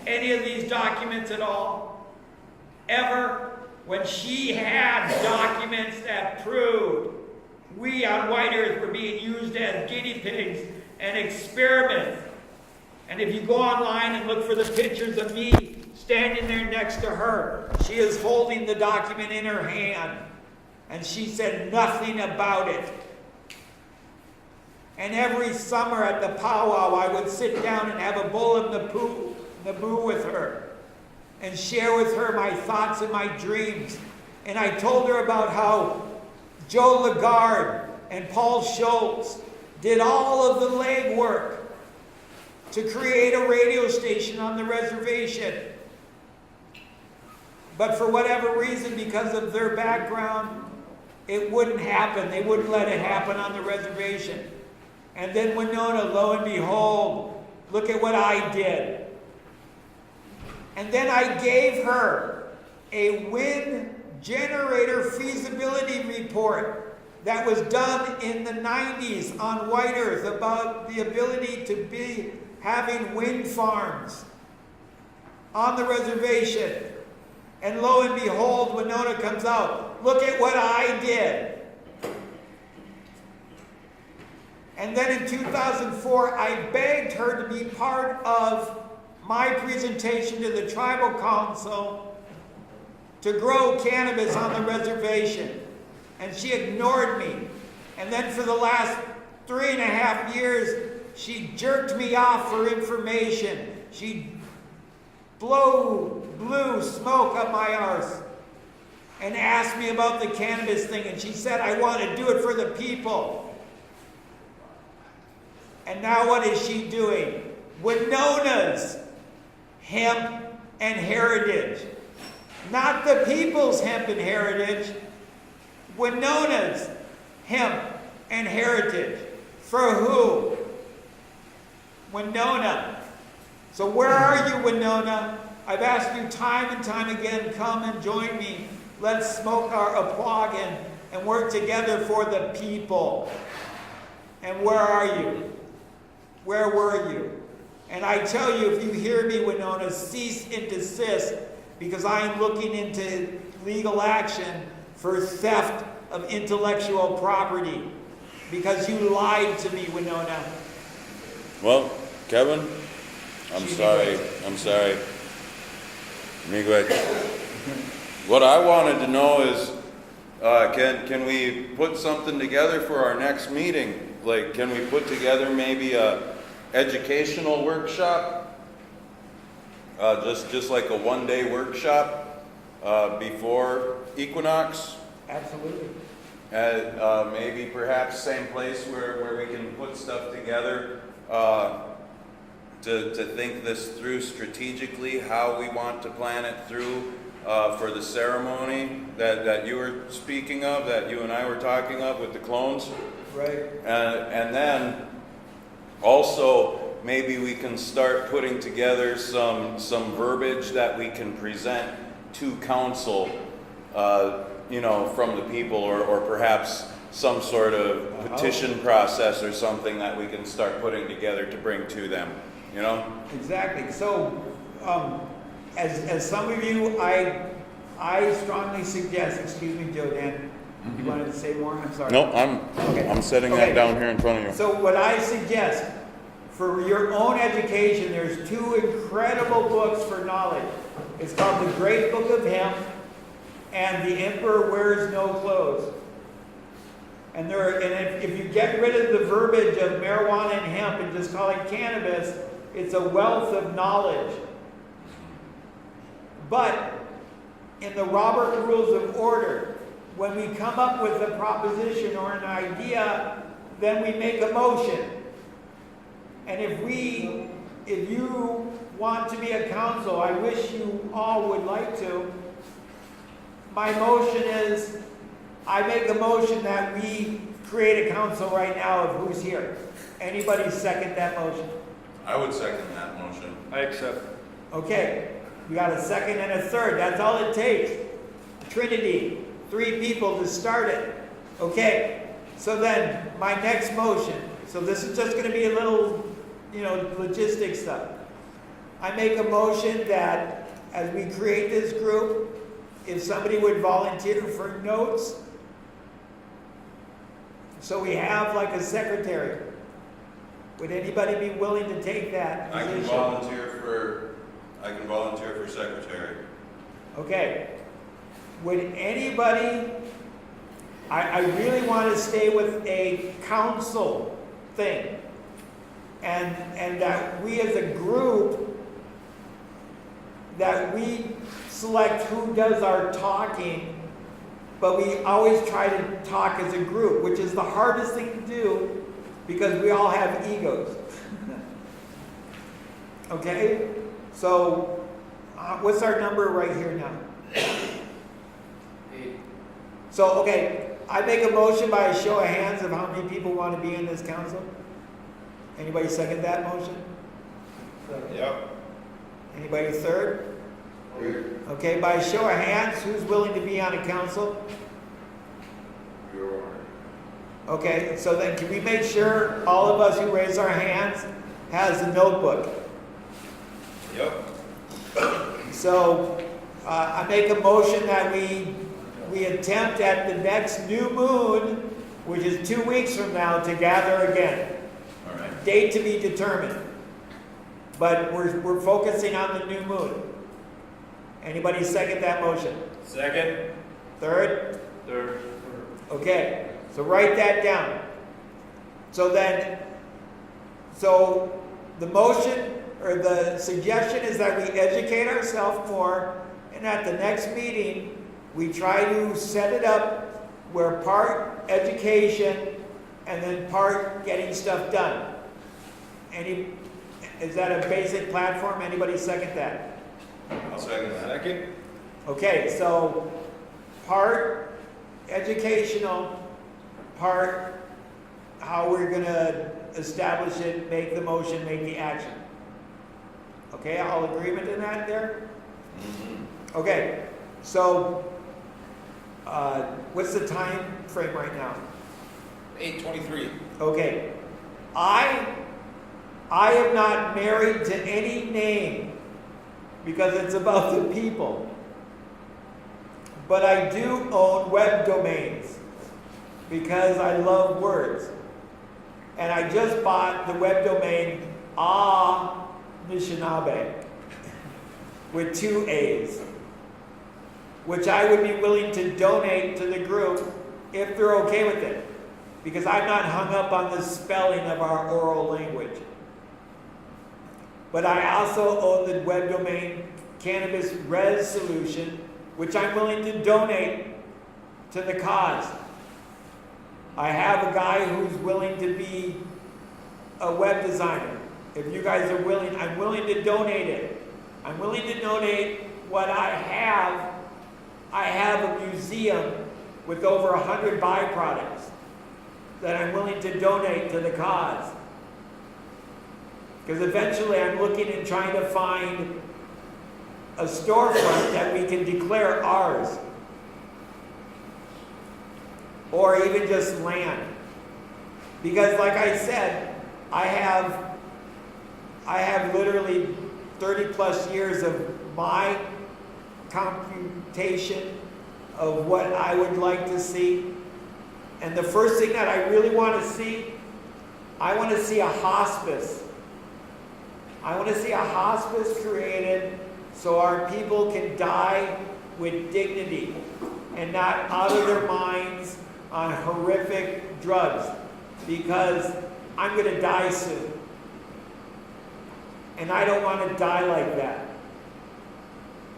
any of these documents at all? Ever? When she had documents that proved we on White Earth were being used as guinea pigs and experiments. And if you go online and look for the pictures of me standing there next to her, she is holding the document in her hand. And she said nothing about it. And every summer at the powwow, I would sit down and have a bowl of Naboo with her and share with her my thoughts and my dreams. And I told her about how Joe Lagarde and Paul Schultz did all of the legwork to create a radio station on the reservation. But for whatever reason, because of their background, it wouldn't happen. They wouldn't let it happen on the reservation. And then Winona, lo and behold, look at what I did. And then I gave her a wind generator feasibility report that was done in the 90s on White Earth about the ability to be having wind farms on the reservation. And lo and behold, Winona comes out. Look at what I did. And And then in 2004, I begged her to be part of my presentation to the tribal council to grow cannabis on the reservation. And she ignored me. And then for the last 3.5 years, she jerked me off for information. She blew smoke up my arse and asked me about the cannabis thing. And she said, I want to do it for the people. And now what is she doing? Winona's hemp and heritage. Not the people's hemp and heritage. Winona's hemp and heritage. For who? Winona. So where are you, Winona? I've asked you time and time again, come and join me. Let's smoke a plug and work together for the people. And where are you? Where were you? And I tell you, if you hear me, Winona, cease and desist, because I am looking into legal action for theft of intellectual property. Because you lied to me, Winona. Well, Kevin, I'm sorry. Let me go ahead. What I wanted to know is, can we put something together for our next meeting? Like, can we put together maybe a educational workshop? Just like a one-day workshop before Equinox? Absolutely. Maybe perhaps same place where we can put stuff together to think this through strategically, how we want to plan it through for the ceremony that you were speaking of, that you and I were talking of with the clones. Right. And then also maybe we can start putting together some verbiage that we can present to council, from the people, or perhaps some sort of petition process or something that we can start putting together to bring to them, Exactly. So, as some of you, I strongly suggest, excuse me, Joe Dan, you wanted to say more? I'm sorry. No, I'm setting that down here in front of you. So what I suggest, for your own education, there's 2 incredible books for knowledge. It's called The Great Book of Hemp and The Emperor Wears No Clothes. And if you get rid of the verbiage of marijuana and hemp and just call it cannabis, it's a wealth of knowledge. But in the Robert Rules of Order, when we come up with a proposition or an idea, then we make a motion. And if you want to be a council, I wish you all would like to, my motion is, I make a motion that we create a council right now of who's here. Anybody second that motion? I would second that motion. I accept. Okay, we got a second and a third. That's all it takes. Trinity, 3 people to start it. Okay, so then my next motion. So this is just going to be a little, logistic stuff. I make a motion that as we create this group, if somebody would volunteer for notes, so we have like a secretary. Would anybody be willing to take that I position? can volunteer for secretary. Okay. Would anybody, I really want to stay with a council thing. And that we as a group, that we select who does our talking, but we always try to talk as a group, which is the hardest thing to do because we all have egos. Okay? So, what's our number right here now? 8. So, okay, I make a motion by a show of hands of how many people want to be in this council. Anybody second that motion? Yep. Anybody third? Okay, by a show of hands, who's willing to be on a council? Okay, so then can we make sure all of us who raise our hands has a notebook? Yep. So I make a motion that we attempt at the next new moon, which is 2 weeks from now, to gather again. date to be determined. But we're focusing on the new moon. Anybody second that motion? Second? Third? Third. Okay, so write that down. So the motion or the suggestion is that we educate ourselves more, and at the next meeting, we try to set it up where part education and then part getting stuff done. Is that a basic platform? Anybody second that? I'll second that. Second? Okay, so part educational, part how we're gonna establish it, make the motion, make the action. Okay, all agreement in that there? Okay, so what's the time frame right now? 8:23. Okay, I am not married to any name because it's about the people. But I do own web domains because I love words. And I just bought the web domain Aanishinabe with 2 A's, which I would be willing to donate to the group if they're okay with it, because I'm not hung up on the spelling of our oral language. But I also own the web domain Cannabis RezSolution, which I'm willing to donate to the cause. I have a guy who's willing to be a web designer. If you guys are willing, I'm willing to donate it. I'm willing to donate what I have. I have a museum with over 100 byproducts that I'm willing to donate to the cause. Because eventually I'm looking and trying to find a storefront that we can declare ours. Or even just land. Because like I said, I have literally 30 plus years of my computation of what I would like to see. And the first thing that I really want to see, I want to see a hospice. I want to see a hospice created so our people can die with dignity and not out of their minds on horrific drugs, because I'm going to die soon. And I don't want to die like that.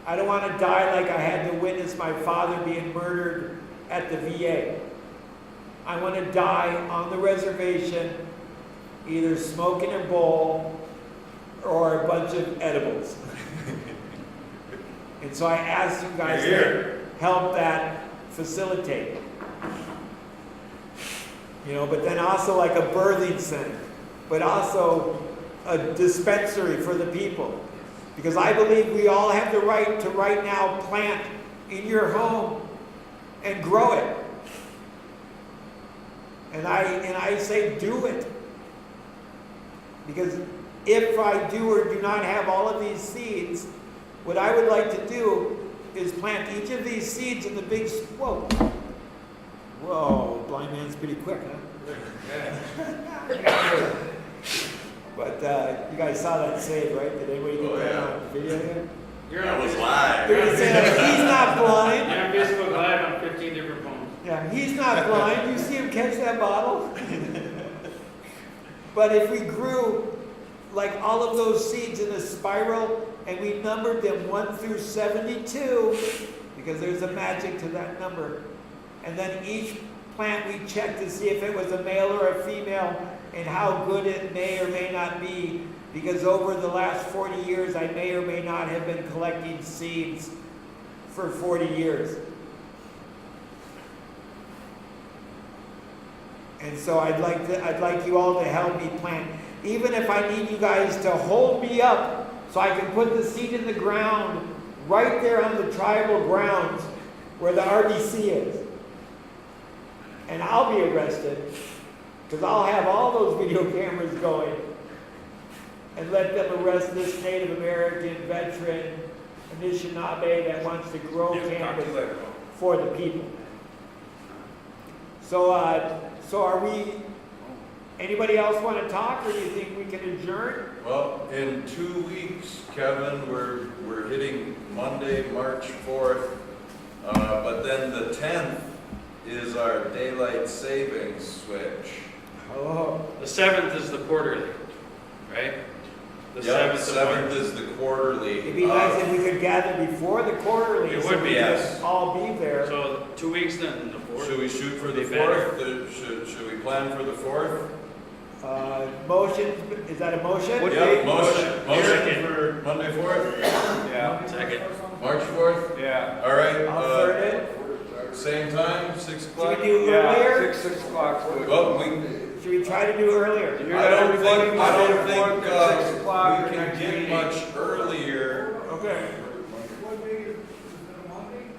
I don't want to die like I had to witness my father being murdered at the VA. I want to die on the reservation, either smoking a bowl or a bunch of edibles. And so I asked you guys to help that facilitate. You know, but then also like a birthing center, but also a dispensary for the people. Because I believe we all have the right to right now plant in your home and grow it. And I say do it. Because if I do or do not have all of these seeds, what I would like to do is plant each of these seeds in the big, whoa, blind man's pretty quick, huh? But you guys saw that save, right? Did anybody get that on video here? That was live. They're gonna say, he's not blind. You're on Facebook Live on 15 different phones. Yeah, he's not blind. You see him catch that bottle? But if we grew like all of those seeds in a spiral and we numbered them 1 through 72, because there's a magic to that number, and then each plant we checked to see if it was a male or a female and how good it may or may not be, because over the last 40 years I may or may not have been collecting seeds for 40 years. And so I'd like you all to help me plant. Even if I need you guys to hold me up so I can put the seed in the ground right there on the tribal grounds where the RBC is. And I'll be arrested because I'll have all those video cameras going and let them arrest this Native American veteran, Aanishinabe, that wants to grow cannabis for the people. So are we Anybody else want to talk, or do you think we can adjourn? Well, in 2 weeks, Kevin, we're hitting Monday, March 4th, but then the 10th is our daylight savings switch. Oh, The 7th is the quarterly, right? The Yeah, 7th of 7th March. is the quarterly. it'd be nice if we could gather before the quarterly. It so would be, we could yes. all be there. So 2 weeks then, the 4th? Should we shoot for the Be better. 4th? Should we plan for the 4th? Motion, is that a motion? What Yeah, date? motion Second. for Monday 4th, Yeah, Second. March 4th? yeah. All right, I'll third it. same time, 6 Should o'clock? we do Yeah, earlier? 6 o'clock's good. Well, Should we try to do earlier? You're I don't everybody think, Monday the 4th at 6 o'clock, we your can next get meeting. much earlier. Okay.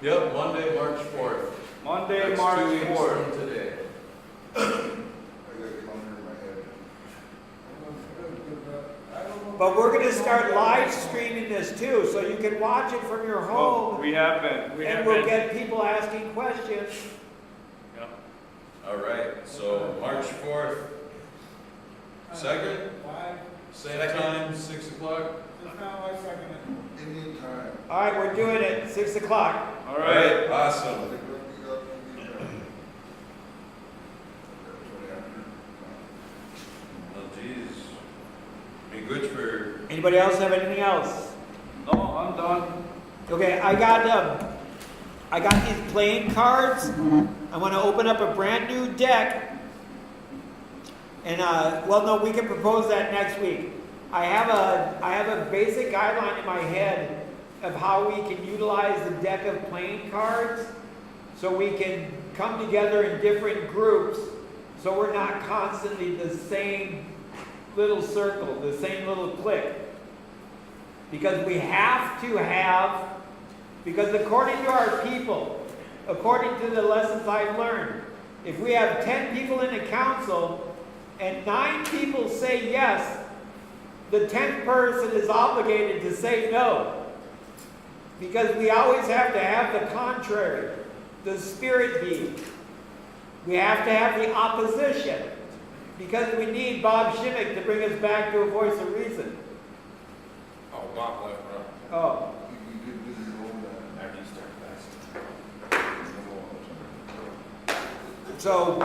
Yep, Monday, March 4th. Monday, That's March 2 weeks 4th. from today. But we're gonna start live streaming this too, so you can watch it from your Well, home, we have been. and we'll get people asking questions. Yep. All right, so March 4th, 2nd, same time, 6 o'clock. Indian time. All right, we're doing it, 6 o'clock. All All right. right, awesome. Well, geez, be good for, Anybody else have anything else? No, I'm done. Okay, I got these playing cards. I want to open up a brand new deck. And well, no, we can propose that next week. I have a basic guideline in my head of how we can utilize the deck of playing cards, so we can come together in different groups, so we're not constantly the same little circle, the same little clique. Because we have to have, because according to our people, according to the lessons I've learned, if we have 10 people in the council and 9 people say yes, the 10th person is obligated to say no. Because we always have to have the contrary, the spirit being. We have to have the opposition. Because we need Bob Shimmick to bring us back to a voice of reason. oh, Bob left, bro. Oh, so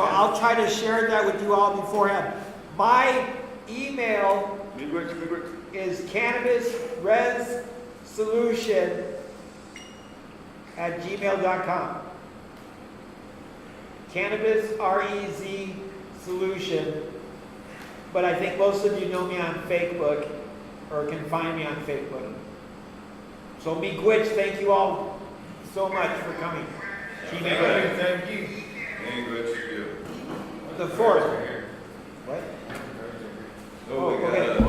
I'll try to share that with you all beforehand. My email is cannabisRezSolution@gmail.com. Cannabis, R-E-Z, solution. But I think most of you know me on Facebook, or can find me on Facebook. So Miigwech, thank you all so much for coming. Thank you. Any good to you. The 4th. What? So Oh, we okay. gotta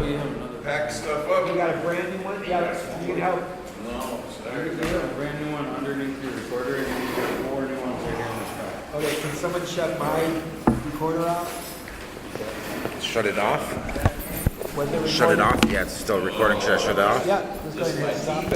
pack stuff You up. got a brand new one? Yeah, you can help. No, sorry. You have a brand new one underneath your recorder, and you got 4 new ones right here in this rack. Okay, can someone shut my recorder off? Shut it off? Was the Shut it recording- off? Yeah, it's still recording. Should I shut it off? Yeah, just go ahead and stop.